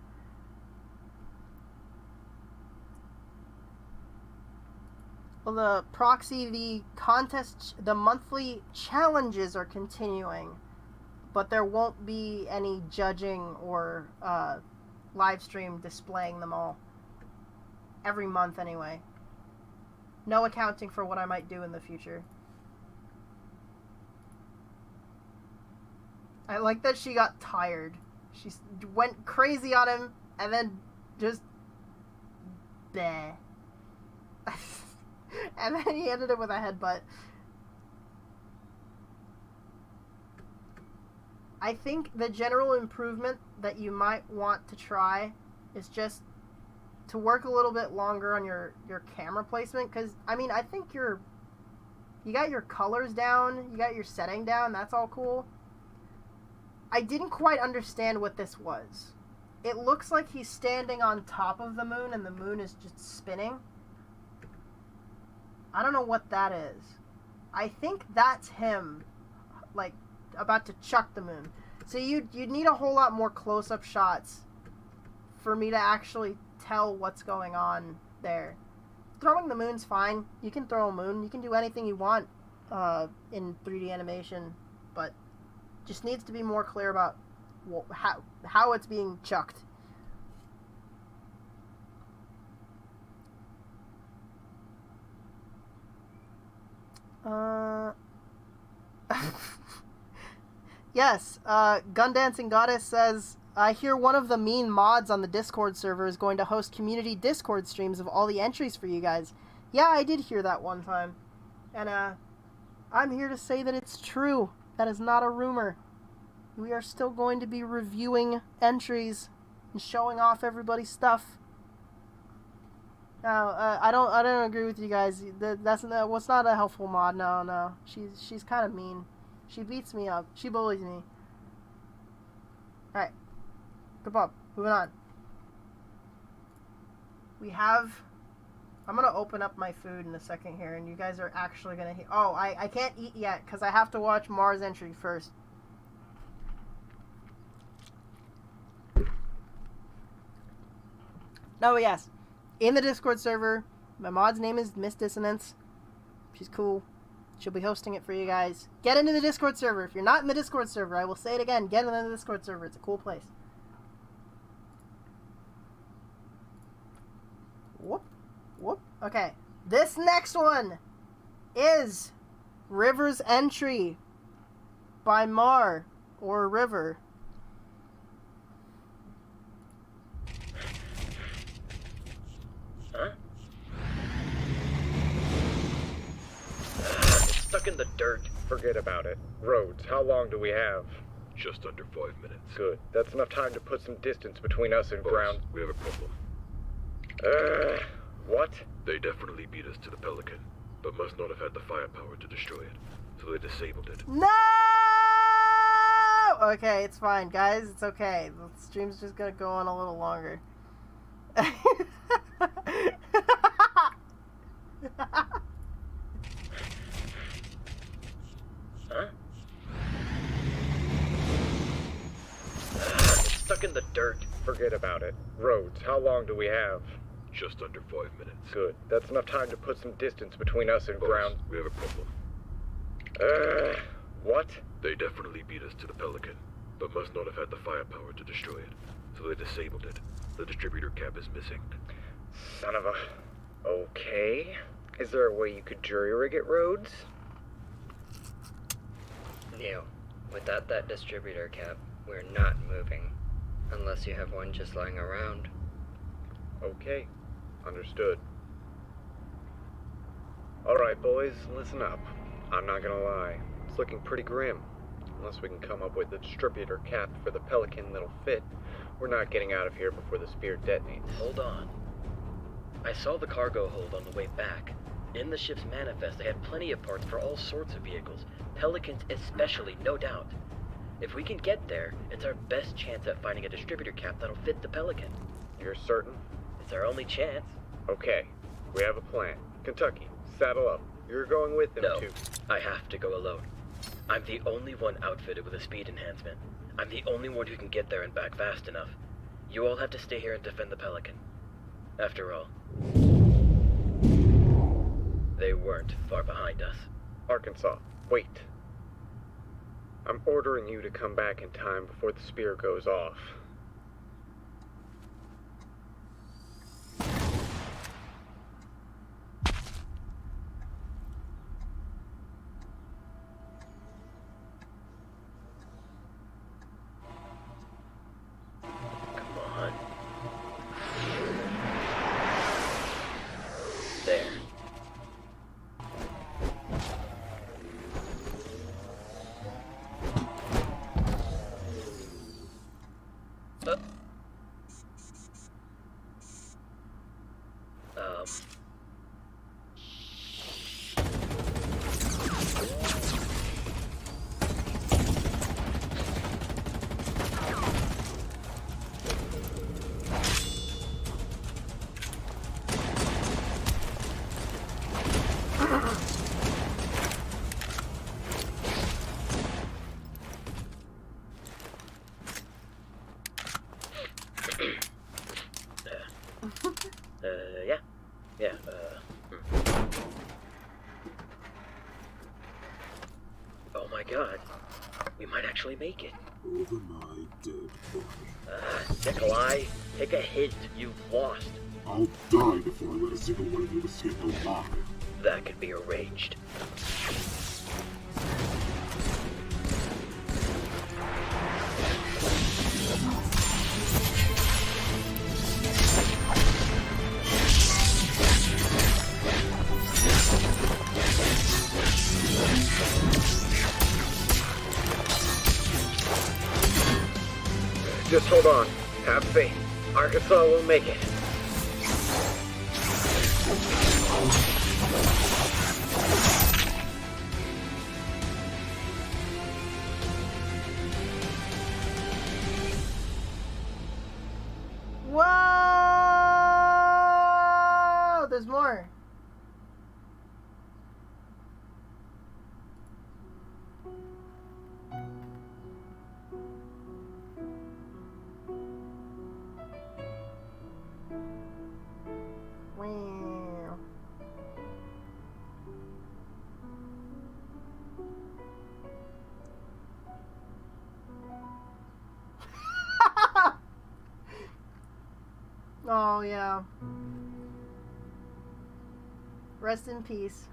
Well, the Proxy, the contest, the monthly challenges are continuing, but there won't be any judging or live stream displaying them all. Every month, anyway. No accounting for what I might do in the future. I like that she got tired. She went crazy on him, and then just... bleh. And then he ended it with a headbutt. I think the general improvement that you might want to try is just to work a little bit longer on your camera placement, because, I mean, I think you got your colors down, you got your setting down, that's all cool. I didn't quite understand what this was. It looks like he's standing on top of the moon and the moon is just spinning. I don't know what that is. I think that's him, like, about to chuck the moon. So you'd need a whole lot more close-up shots for me to actually tell what's going on there. Throwing the moon's fine. You can throw a moon. You can do anything you want in 3D animation, but just needs to be more clear about how it's being chucked. Yes, Gun Dancing Goddess says, I hear one of the mean mods on the Discord server is going to host community Discord streams of all the entries for you guys. Yeah, I did hear that one time. And, I'm here to say that it's true. That is not a rumor. We are still going to be reviewing entries and showing off everybody's stuff. No, I don't agree with you guys. That's not a helpful mod. No. She's kind of mean. She beats me up. She bullies me. Alright. Good up. Moving on. I'm gonna open up my food in a second here, and you guys are actually gonna hear... Oh, I can't eat yet, because I have to watch Mars entry first. Oh, yes. In the Discord server, my mod's name is Miss Dissonance. She's cool. She'll be hosting it for you guys. Get into the Discord server. If you're not in the Discord server, I will say it again. Get into the Discord server. It's a cool place. Whoop. Whoop. Okay. This next one is River's Entry by Mar, or River. Huh? It's stuck in the dirt. Forget about it. Roads, how long do we have? Just under 5 minutes. Good. That's enough time to put some distance between us and Boss, ground. we have a problem. What? They definitely beat us to the Pelican, but must not have had the firepower to destroy it, so they disabled it. No! Okay, it's fine, guys. It's okay. The stream's just gonna go on a little longer. Huh? It's stuck in the dirt. Forget about it. Roads, how long do we have? Just under 5 minutes. Good. That's enough time to put some distance between us and Boss, ground. we have a problem. What? They definitely beat us to the Pelican, but must not have had the firepower to destroy it, so they disabled it. The distributor cap is missing. Son of a... Okay. Is there a way you could jury-rig it, Rhodes? No. Without that distributor cap, we're not moving. Unless you have one just lying around. Okay. Understood. Alright, boys, listen up. I'm not gonna lie. It's looking pretty grim. Unless we can come up with a distributor cap for the Pelican that'll fit, we're not getting out of here before the spear detonates. Hold on. I saw the cargo hold on the way back. In the ship's manifest, they had plenty of parts for all sorts of vehicles. Pelicans especially, no doubt. If we can get there, it's our best chance at finding a distributor cap that'll fit the Pelican. You're certain? It's our only chance. Okay. We have a plan. Kentucky, saddle up. You're going with them No, too. I have to go alone. I'm the only one outfitted with a speed enhancement. I'm the only one who can get there and back fast enough. You all have to stay here and defend the Pelican. After all, they weren't far behind us. Arkansas, wait. I'm ordering you to come back in time before the spear goes off. Come on. There. Um. Yeah. Yeah, Oh my god. We might actually make it. Over my dead body. Nikolai, take a hint. You've lost. I'll die before I let a single one of you escape alive. That could be arranged. Just hold on. Have faith. Arkansas will make it. Whoa! There's more. Wow. Oh, yeah. Rest in peace.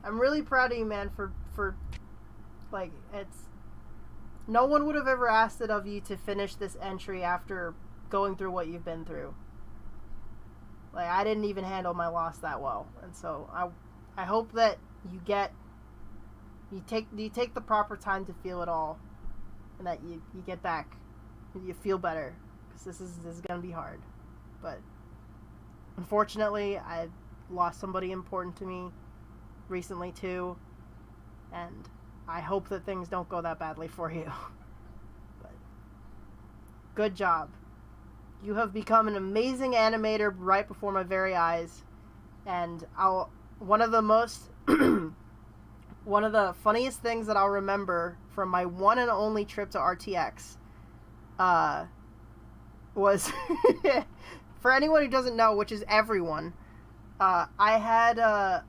I'm really proud of you, man, for like, no one would have ever asked it of you to finish this entry after going through what you've been through. Like, I didn't even handle my loss that well, and so I hope that you take the proper time to feel it all, and that you get back, and you feel better, because this is gonna be hard. But unfortunately, I lost somebody important to me recently too, and I hope that things don't go that badly for you. But good job. You have become an amazing animator right before my very eyes, and one of the funniest things that I'll remember from my one and only trip to RTX was for anyone who doesn't know, which is everyone, I had a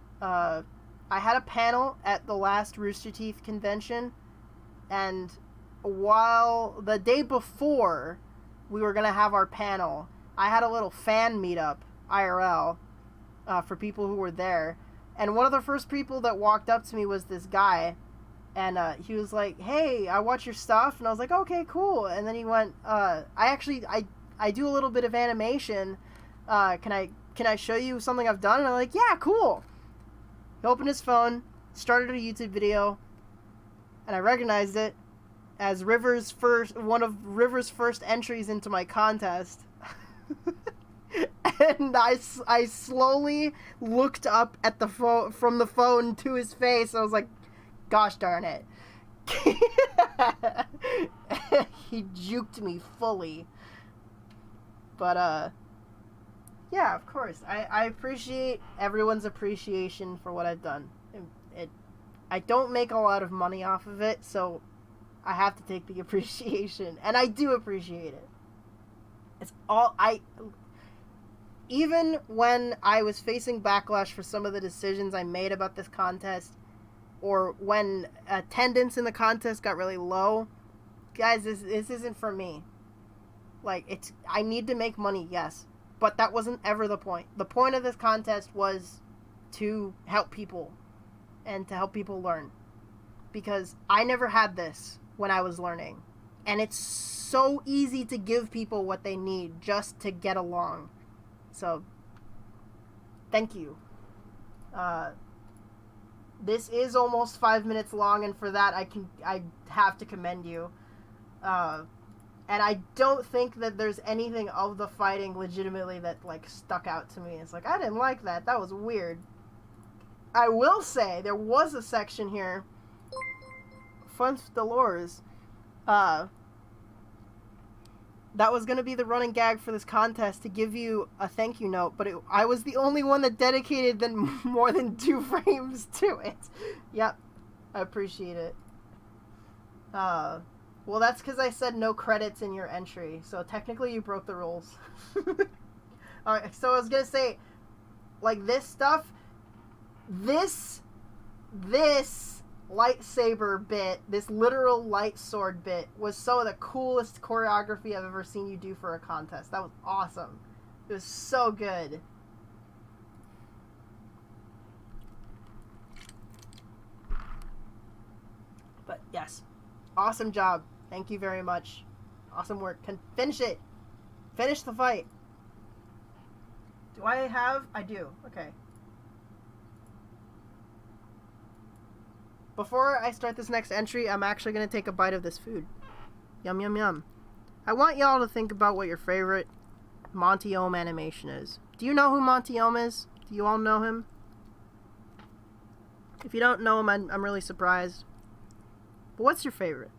panel at the last Rooster Teeth convention, and while the day before we were going to have our panel, I had a little fan meetup, IRL, for people who were there. And one of the first people that walked up to me was this guy. And he was like, "Hey, I watch your stuff." And I was like, "Okay, cool." And then he went, I do a little bit of animation. Can I show you something I've done?" And I'm like, "Yeah, cool." He opened his phone, started a YouTube video, and I recognized it as one of River's first entries into my contest. And I slowly looked up at the from the phone to his face. I was like, "Gosh darn it." He juked me fully. But yeah, of course. I appreciate everyone's appreciation for what I've done. I don't make a lot of money off of it, so I have to take the appreciation, and I do appreciate it. It's all even when I was facing backlash for some of the decisions I made about this contest, or when attendance in the contest got really low, guys, this isn't for me. Like, I need to make money, yes, but that wasn't ever the point. The point of this contest was to help people and to help people learn, because I never had this when I was learning, and it's so easy to give people what they need just to get along. So thank you. This is almost 5 minutes long, and for that I have to commend you. And I don't think that there's anything of the fighting legitimately that like stuck out to me. It's like, I didn't like that. That was weird. I will say there was a section here, Fun Dolores, that was going to be the running gag for this contest, to give you a thank you note, but I was the only one that dedicated more than 2 frames to it. Yep, I appreciate it. Well, that's because I said no credits in your entry, so technically you broke the rules. Alright, so I was going to say, like, this stuff, this lightsaber bit, this literal light sword bit, was some of the coolest choreography I've ever seen you do for a contest. That was awesome. It was so good. But yes, awesome job. Thank you very much. Awesome work. Finish it. Finish the fight. Do I have? I do. Okay. Before I start this next entry, I'm actually going to take a bite of this food. Yum, yum, yum. I want y'all to think about what your favorite Monty Ohm animation is. Do you know who Monty Ohm is? Do you all know him? If you don't know him, I'm really surprised. But what's your favorite?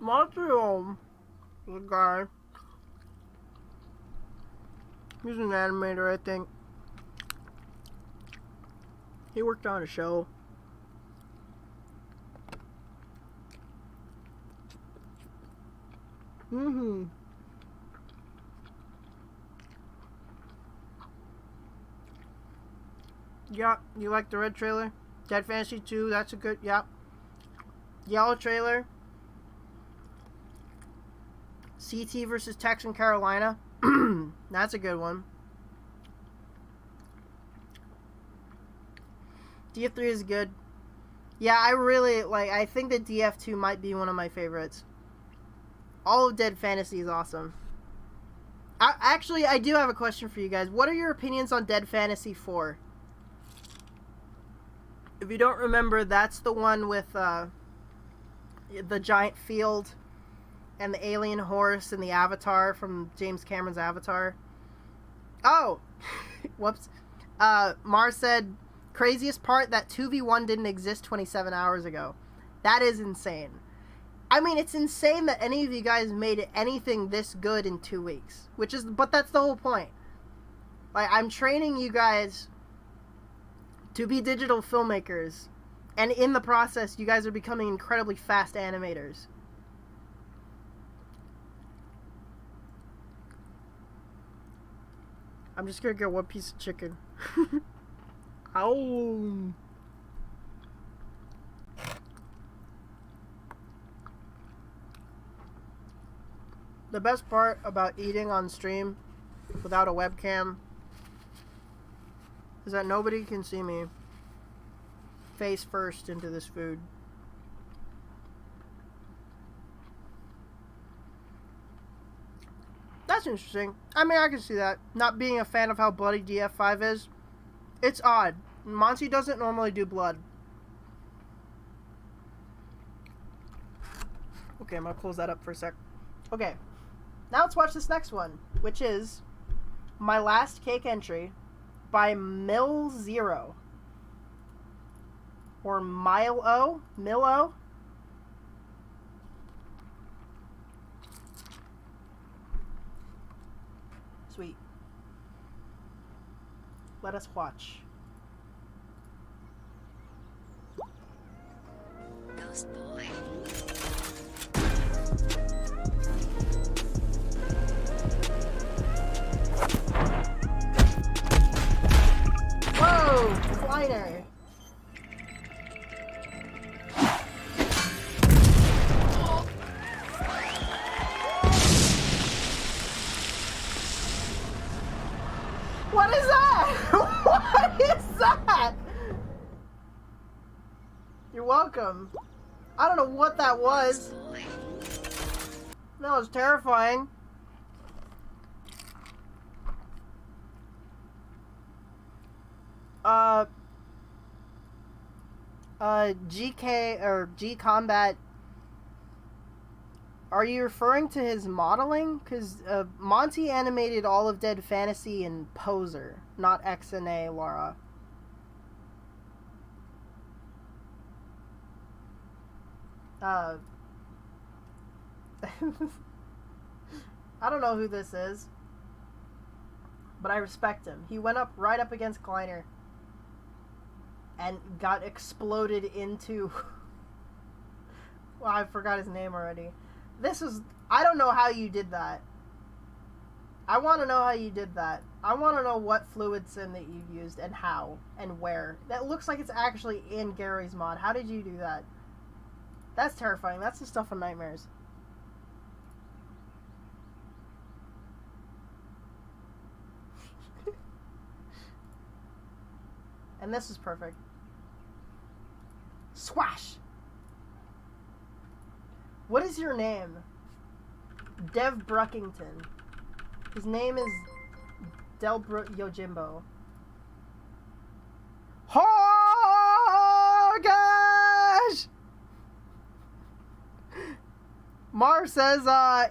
Monty Ohm. The guy. He's an animator, I think. He worked on a show. Yeah, you like the red trailer? Dead Fantasy 2, that's a good, yeah. Yellow trailer. CT versus Tex in Carolina. That's a good one. DF3 is good. Yeah, I really, like, I think that DF2 might be one of my favorites. All of Dead Fantasy is awesome. Actually, I do have a question for you guys. What are your opinions on Dead Fantasy 4? If you don't remember, that's the one with the giant field and the alien horse and the Avatar from James Cameron's Avatar. Oh! Whoops. Mars said, craziest part, that 2v1 didn't exist 27 hours ago. That is insane. I mean, it's insane that any of you guys made anything this good in 2 weeks. But that's the whole point. Like, I'm training you guys to be digital filmmakers. And in the process, you guys are becoming incredibly fast animators. I'm just gonna get one piece of chicken. Ow! The best part about eating on stream without a webcam is that nobody can see me face first into this food. That's interesting. I mean, I can see that. Not being a fan of how bloody DF5 is, it's odd. Monty doesn't normally do blood. Okay, I'm gonna close that up for a sec. Okay. Now let's watch this next one, which is My Last Cake Entry by Mil Zero. Or Milo? Milo? Sweet. Let us watch. Ghost boy. Whoa! Kleiner! What is that? What is that? You're welcome. I don't know what that was. That was terrifying. GK or G Combat. Are you referring to his modeling? Because Monty animated all of Dead Fantasy in Poser, not XNA, Laura. I don't know who this is, but I respect him. He went up right up against Kleiner and got exploded into... Well, I forgot his name already. This is... I don't know how you did that. I want to know how you did that. I want to know what fluid sim that you used and how and where. That looks like it's actually in Gary's mod. How did you do that? That's terrifying. That's the stuff of nightmares. And this is perfect. Swash! What is your name? Dev Bruckington. His name is Delbrook Yojimbo. Oh gosh! Mar says,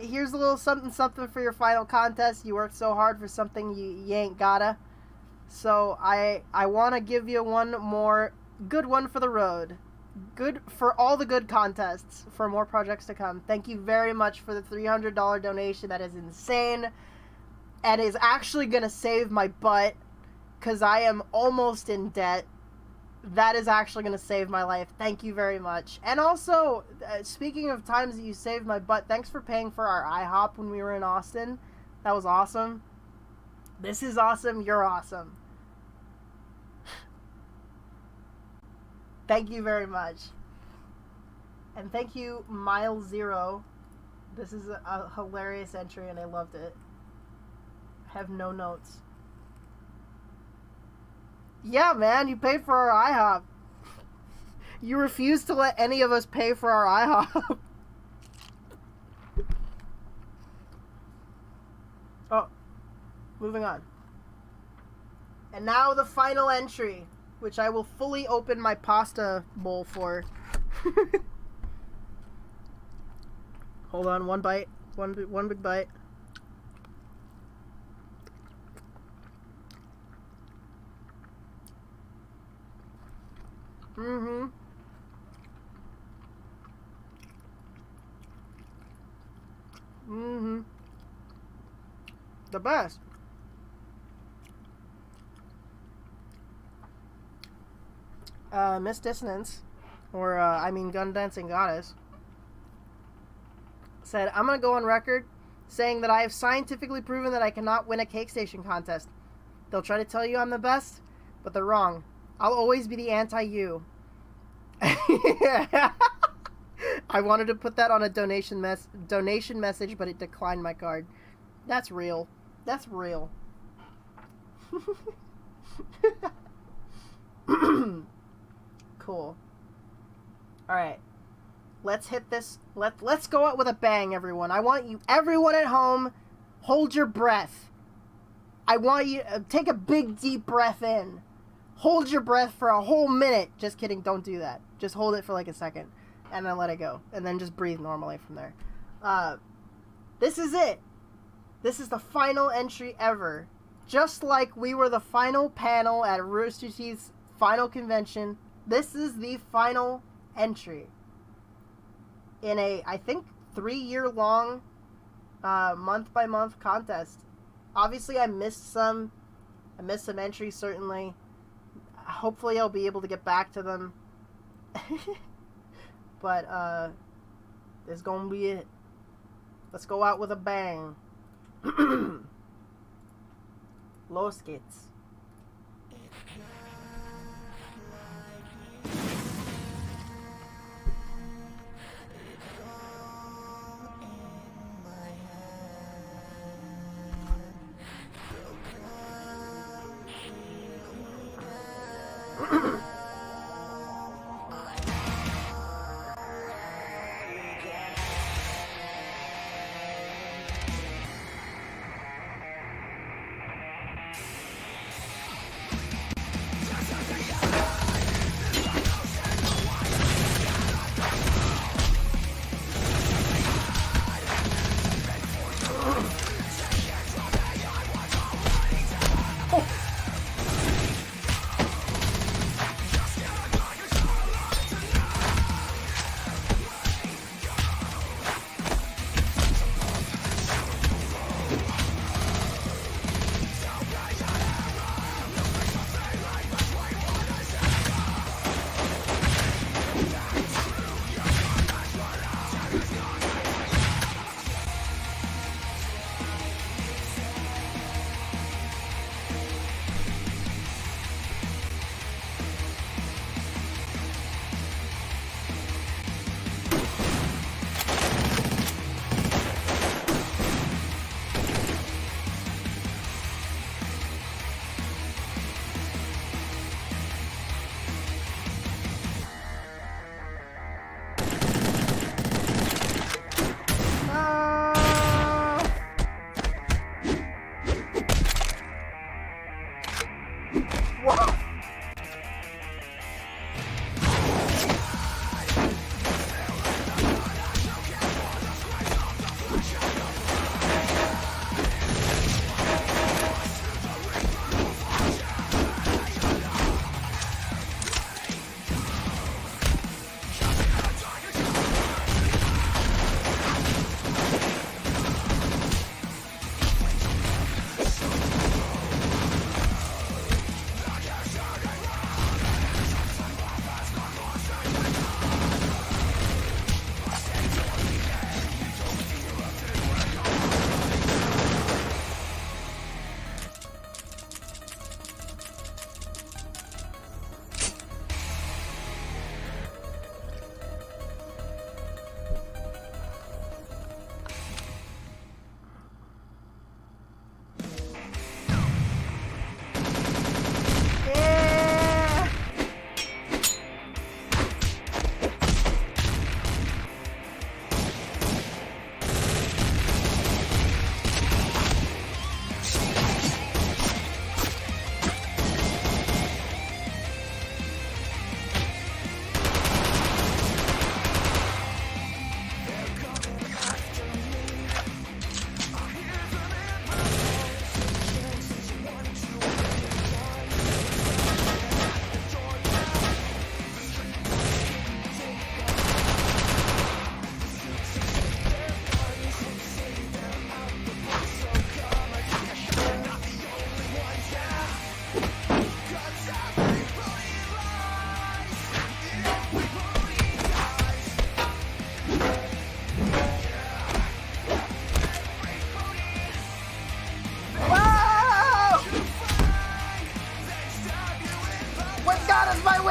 here's a little something something for your final contest. You worked so hard for something you ain't gotta. So I want to give you one more good one for the road. Good for all the good contests for more projects to come. Thank you very much for the $300 donation. That is insane and is actually going to save my butt because I am almost in debt. That is actually going to save my life. Thank you very much. And also, speaking of times that you saved my butt, thanks for paying for our IHOP when we were in Austin. That was awesome. This is awesome. You're awesome. Thank you very much. And thank you, Mile Zero. This is a hilarious entry and I loved it. I have no notes. Yeah, man, you paid for our IHOP. You refused to let any of us pay for our IHOP. Oh, moving on. And now the final entry, which I will fully open my pasta bowl for. Hold on, one bite. One big bite. Mm-hmm. Mm-hmm. The best. Miss Dissonance, or Gun Dancing Goddess, said, I'm gonna go on record saying that I have scientifically proven that I cannot win a cake station contest. They'll try to tell you I'm the best, but they're wrong. I'll always be the anti-you. I wanted to put that on a donation message, but it declined my card. That's real. That's real. Cool. Alright. Let's hit this. Let's go out with a bang, everyone. I want you, everyone at home, hold your breath. I want you to take a big, deep breath in. Hold your breath for a whole minute. Just kidding, don't do that. Just hold it for like a second. And then let it go. And then just breathe normally from there. This is it. This is the final entry ever. Just like we were the final panel at Rooster Teeth's final convention, this is the final entry. In a, I think, 3-year-long, month-by-month contest. Obviously, I missed some. I missed some entries, certainly. Hopefully, I'll be able to get back to them. But, this is gonna be it. Let's go out with a bang. Los Kids.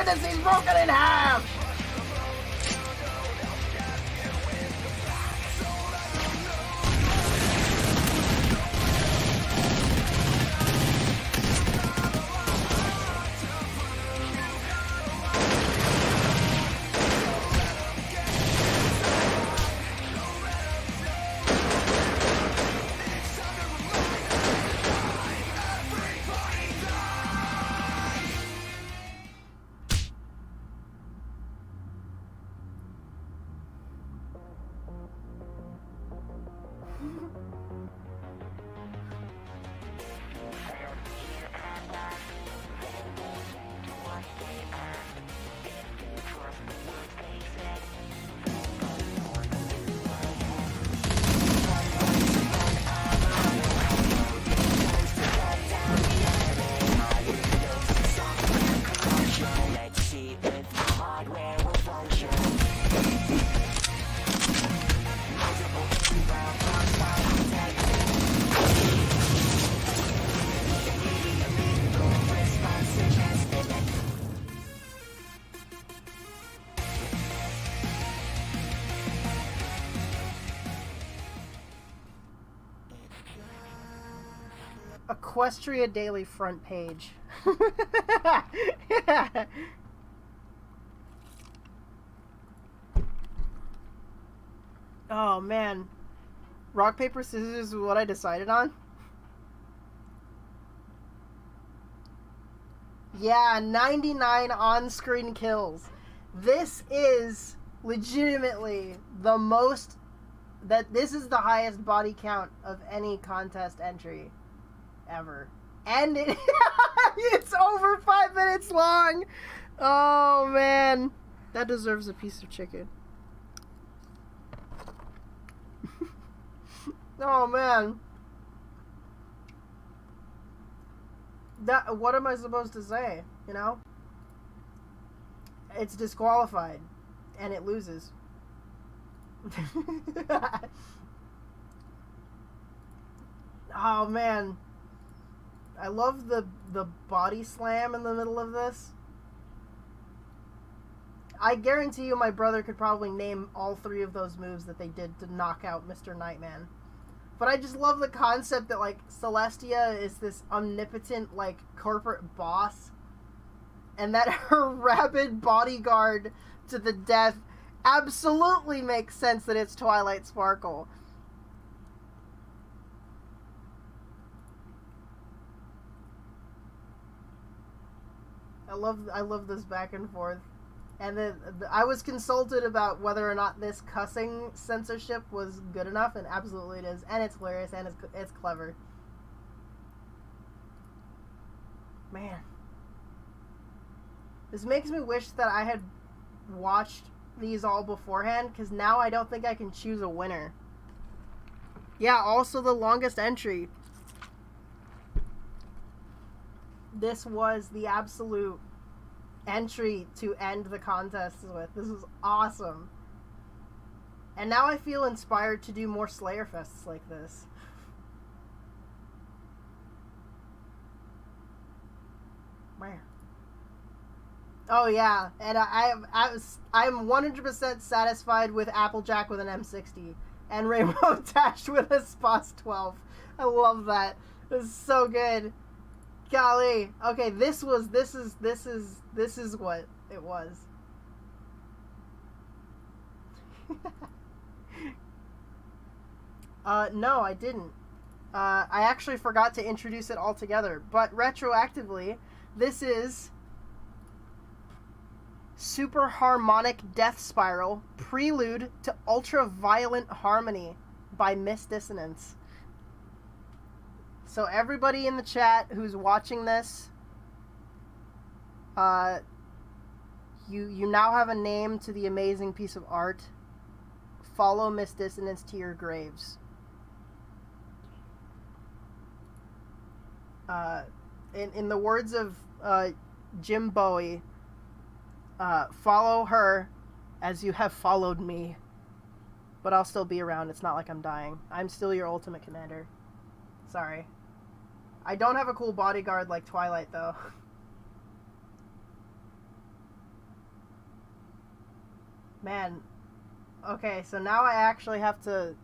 goodness, he's broken in half! Equestria Daily front page. Yeah. Oh man. Rock, paper, scissors is what I decided on? Yeah, 99 on-screen kills. This is legitimately the most... This is the highest body count of any contest entry ever. And it's over 5 minutes long! Oh, man. That deserves a piece of chicken. Oh, man. What am I supposed to say, you know? It's disqualified. And it loses. Oh, man. I love the body slam in the middle of this. I guarantee you my brother could probably name all 3 of those moves that they did to knock out Mr. Nightman. But I just love the concept that, like, Celestia is this omnipotent, like, corporate boss. And that her rabid bodyguard to the death absolutely makes sense that it's Twilight Sparkle. I love this back and forth. And then I was consulted about whether or not this cussing censorship was good enough, and absolutely it is. And it's hilarious, and it's clever. Man. This makes me wish that I had watched these all beforehand, because now I don't think I can choose a winner. Yeah, also the longest entry. This was the absolute entry to end the contest with. This is awesome. And now I feel inspired to do more Slayer Fests like this. Where? Oh yeah, and I'm 100% satisfied with Applejack with an M60 and Rainbow Dash with a SPOS 12. I love that. This is so good. Golly. Okay, this is what it was. No, I didn't. I actually forgot to introduce it altogether. But retroactively, this is Super Harmonic Death Spiral, Prelude to Ultra-Violent Harmony by Miss Dissonance. So everybody in the chat who's watching this, you now have a name to the amazing piece of art. Follow Miss Dissonance to your graves. In the words of Jim Bowie, follow her as you have followed me. But I'll still be around. It's not like I'm dying. I'm still your ultimate commander. Sorry. I don't have a cool bodyguard like Twilight, though. Man. Okay, so now I actually have to...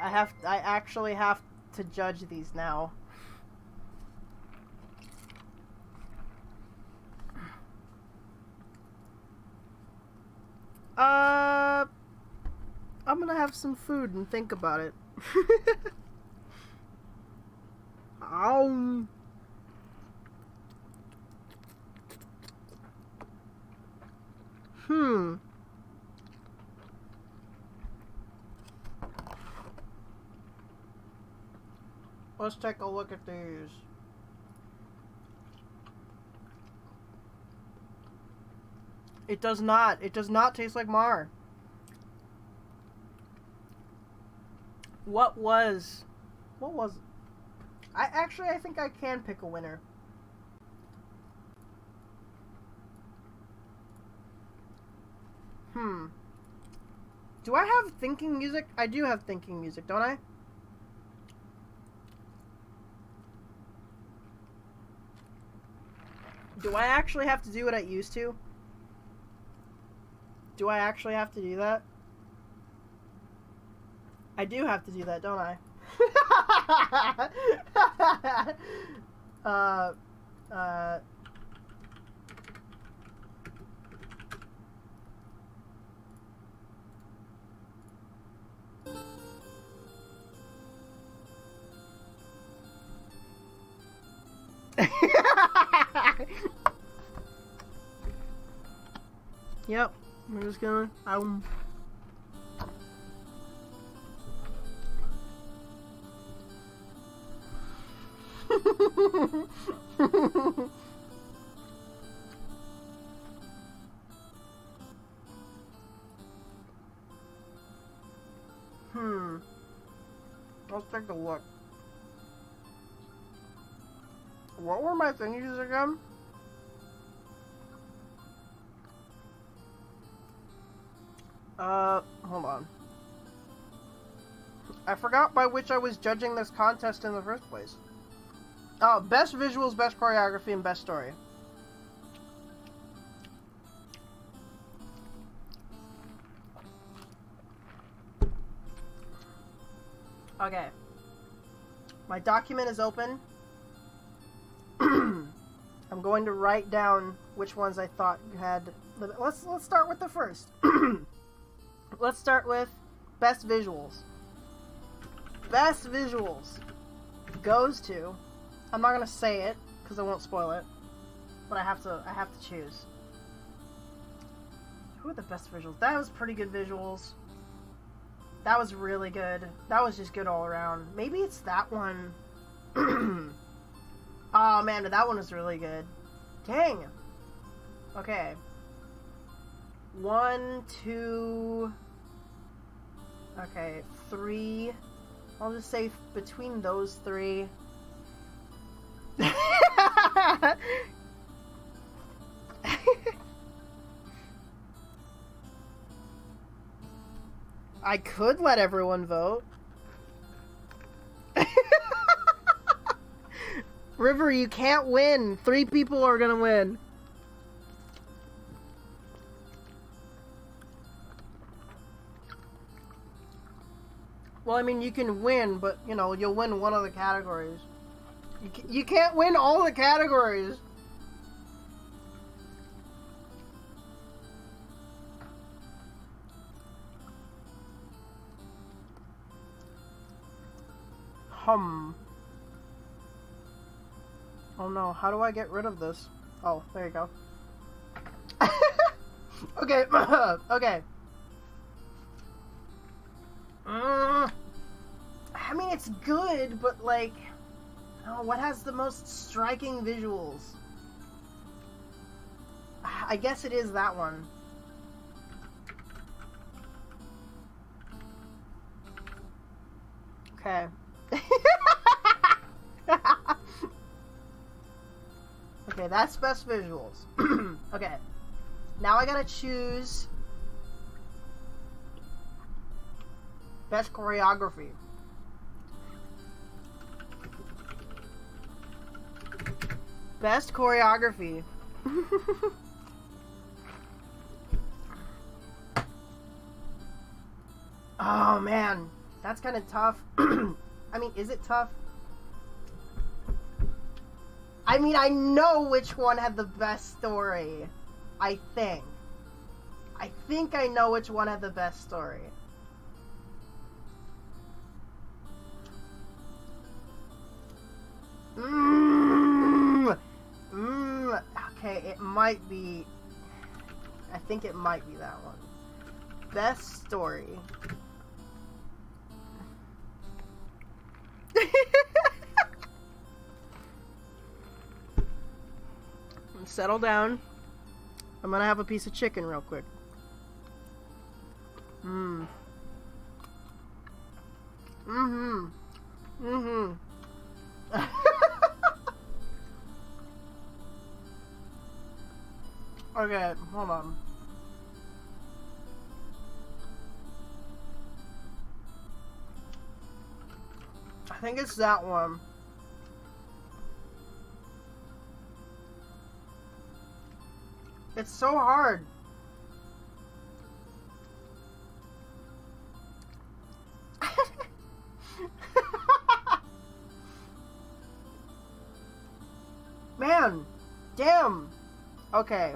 I actually have to judge these now. I'm gonna have some food and think about it. Um... Let's take a look at these. It does not. It does not taste like Mar. What was... I think I can pick a winner. Do I have thinking music? I do have thinking music, don't I? Do I actually have to do what I used to? Do I actually have to do that? I do have to do that, don't I? Yep, we're just gonna Let's take a look. What were my thingies again? Hold on. I forgot by which I was judging this contest in the first place. Oh, best visuals, best choreography, and best story. Okay. My document is open. I'm going to write down which ones I thought had... Let's start with the first. Let's start with best visuals. Best visuals goes to... I'm not gonna say it because I won't spoil it, but I have to choose. Who are the best visuals? That was pretty good visuals. That was really good. That was just good all around. Maybe it's that one. Oh man, but that one was really good. Dang. Okay. 1, 2. Okay, 3. I'll just say between those 3. I could let everyone vote. River, you can't win. 3 people are gonna win. Well, I mean, you can win, but, you know, you'll win one of the categories. You can't win all the categories. Oh no, how do I get rid of this? Oh, there you go. Okay, okay. I mean, it's good, but like... Oh, what has the most striking visuals? I guess it is that one. Okay. Okay, that's best visuals. Okay. Now I gotta choose best choreography. Best choreography. Oh man, that's kind of tough. I mean, is it tough? I mean, I know which one had the best story. I think I know which one had the best story. Okay, it might be... I think it might be that one. Best story. Settle down. I'm gonna have a piece of chicken real quick. Okay, hold on. I think it's that one. It's so hard. Man, damn. Okay.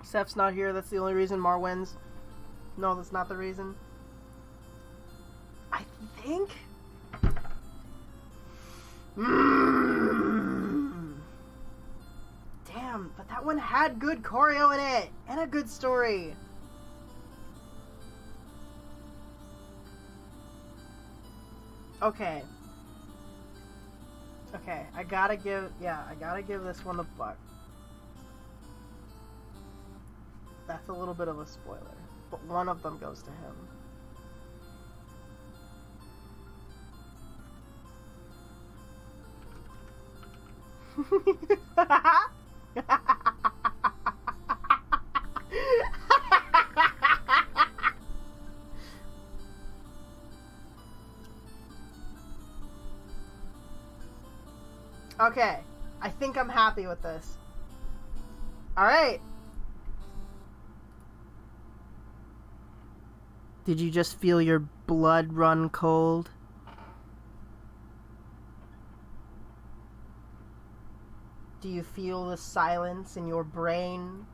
Steph's not here. That's the only reason Mar wins. No, that's not the reason. I think. Damn, but that one had good choreo in it and a good story. Okay. Okay, I gotta give this one the buck. That's a little bit of a spoiler, but one of them goes to him. Okay, I think I'm happy with this. Alright. Did you just feel your blood run cold? Do you feel the silence in your brain?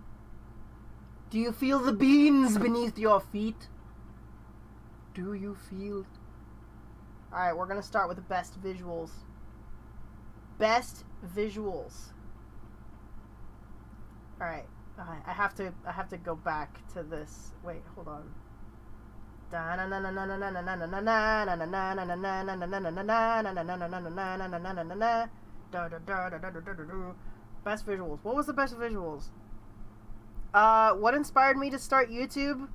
Do you feel the beans beneath your feet? Do you feel? Alright, we're gonna start with the best visuals. Best visuals. Alright, I have to go back to this. Wait, hold on. Best visuals. What was the best visuals? What inspired me to start YouTube?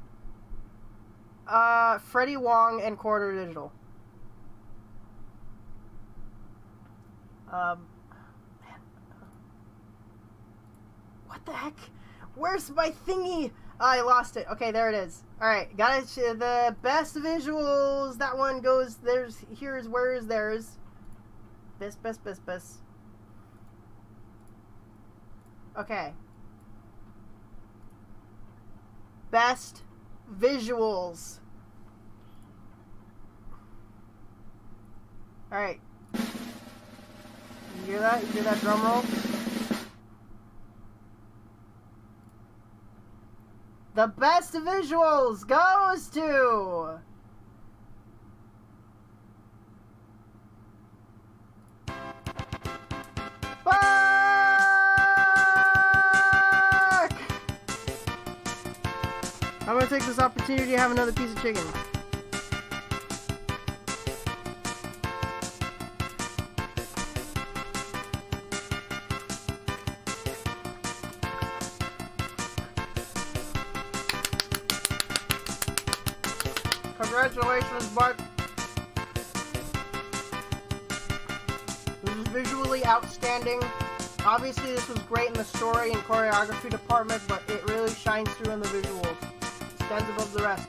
Freddie Wong and Quarter Digital. Man. What the heck? Where's my thingy? I lost it. Okay, there it is. Alright, got it. The best visuals. That one goes. Here's where's theirs. Best. Okay. Best visuals. Alright. You hear that? You hear that drum roll? The best visuals goes to... Fuck! I'm gonna take this opportunity to have another piece of chicken. Congratulations, Mark. This is visually outstanding. Obviously, this was great in the story and choreography department, but it really shines through in the visuals. Stands above the rest.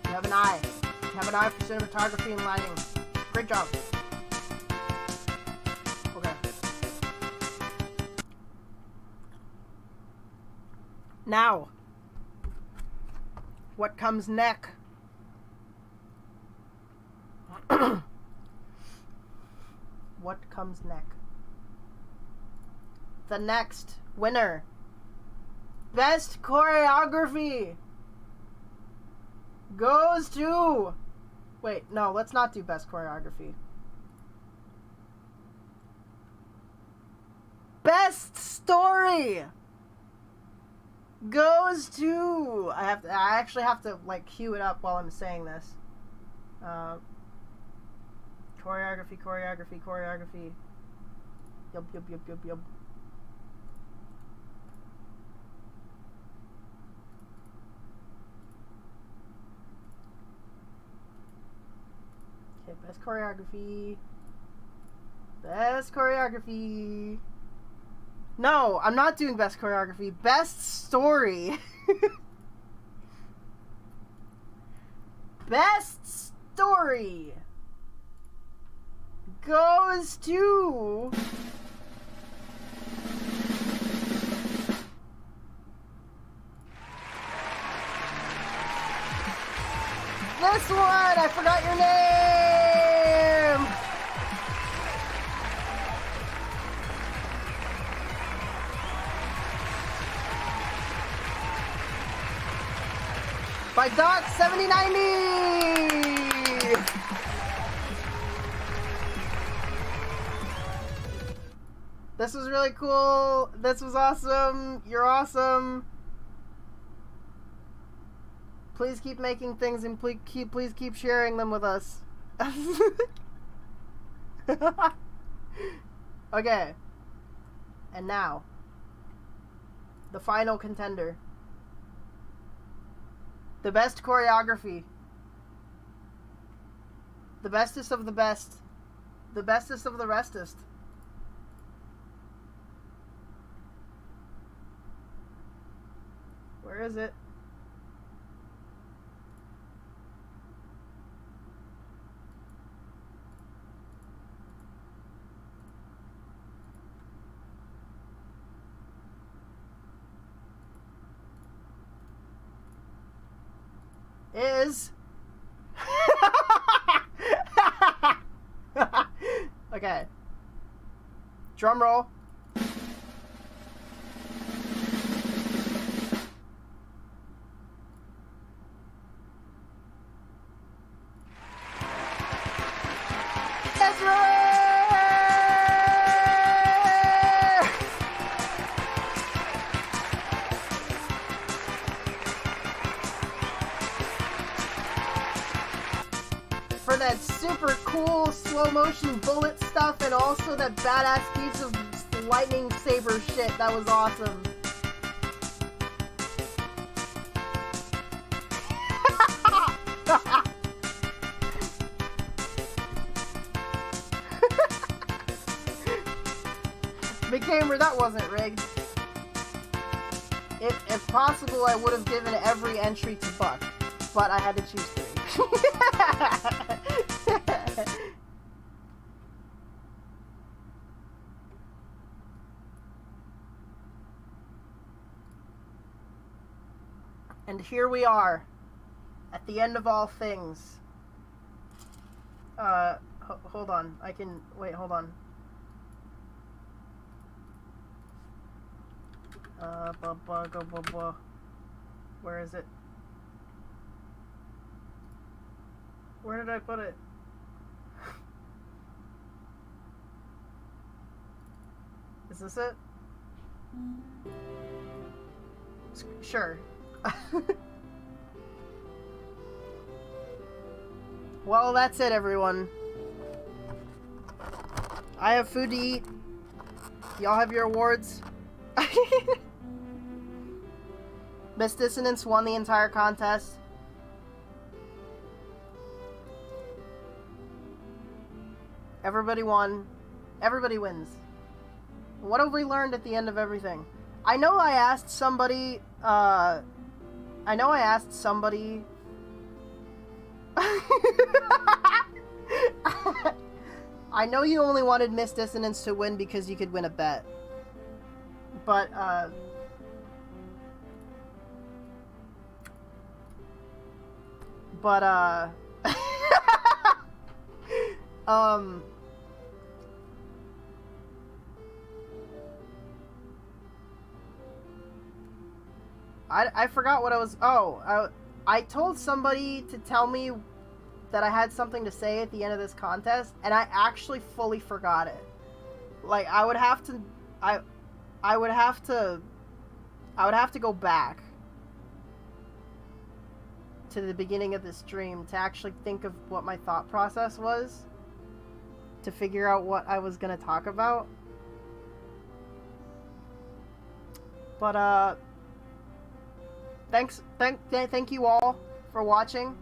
You have an eye. You have an eye for cinematography and lighting. Great job. Okay. Now, what comes next? What comes next? The next winner. Best choreography goes to... Wait, no, let's not do best choreography. Best story goes to... I actually have to, like, cue it up while I'm saying this. Choreography. Yup. Okay, best choreography. No, I'm not doing best choreography. Best story. Best story goes to... This one! I forgot your name! By Doc7090! This was really cool. This was awesome. You're awesome. Please keep making things and please keep sharing them with us. Okay. And now, the final contender. The best choreography. The bestest of the best. The bestest of the restest. Where is it? Is okay. Drum roll. For that super cool slow motion bullet stuff and also that badass piece of lightning saber shit. That was awesome. Big Gamer, that wasn't rigged. If possible, I would have given every entry to Buck, but I had to choose 3. And here we are, at the end of all things. Hold on. Wait, hold on. Where is it? Where did I put it? Is this it? Sure. Well, that's it, everyone. I have food to eat. Y'all have your awards. Miss Dissonance won the entire contest. Everybody won. Everybody wins. What have we learned at the end of everything? I know I asked somebody, I know you only wanted Miss Dissonance to win because you could win a bet. But, But, I forgot what I was... Oh, I told somebody to tell me that I had something to say at the end of this contest, and I actually fully forgot it. Like, I would have to go back to the beginning of the stream to actually think of what my thought process was, to figure out what I was gonna talk about. But, thank you all for watching.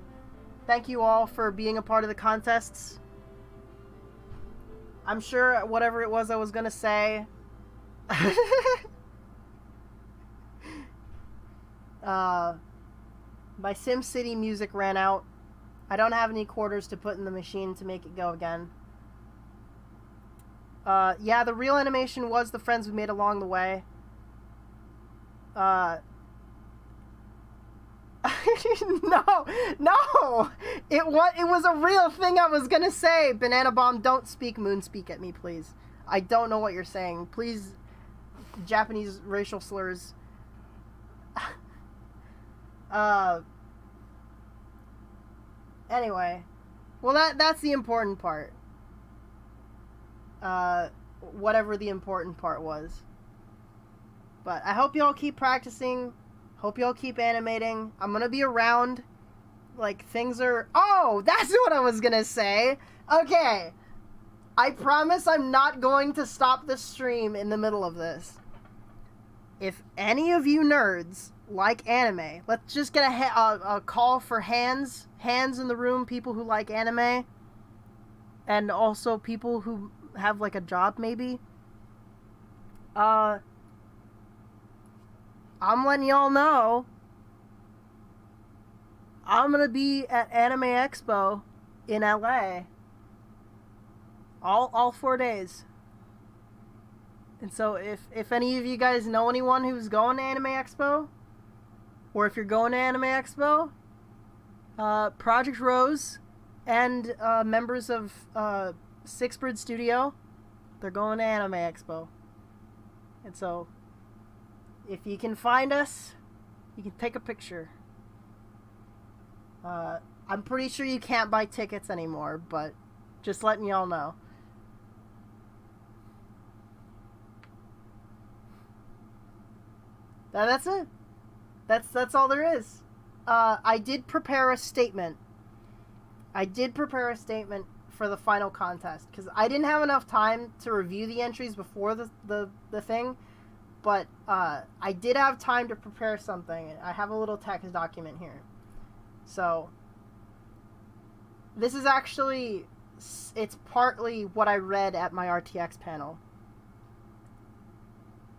Thank you all for being a part of the contests. I'm sure whatever it was I was gonna say... my SimCity music ran out. I don't have any quarters to put in the machine to make it go again. Yeah, the real animation was the friends we made along the way. No! It was a real thing I was gonna say! Banana Bomb, don't speak moon speak at me, please. I don't know what you're saying. Please, Japanese racial slurs. Anyway. Well, that's the important part. Whatever the important part was. But I hope y'all keep practicing. Hope y'all keep animating. I'm gonna be around. Like, things are... Oh! That's what I was gonna say! Okay. I promise I'm not going to stop the stream in the middle of this. If any of you nerds like anime, let's just get a call for hands. Hands in the room, people who like anime. And also people who have, like, a job, maybe. I'm letting y'all know I'm gonna be at Anime Expo in LA all 4 days. And so if any of you guys know anyone who's going to Anime Expo, or if you're going to Anime Expo, Project Rose and members of Sixbird Studio, they're going to Anime Expo. And so if you can find us, you can take a picture. I'm pretty sure you can't buy tickets anymore, but just letting y'all know. That's it. That's all there is. I did prepare a statement. For the final contest, because I didn't have enough time to review the entries before the thing. But I did have time to prepare something. I have a little text document here. So, this is actually, it's partly what I read at my RTX panel.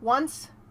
Once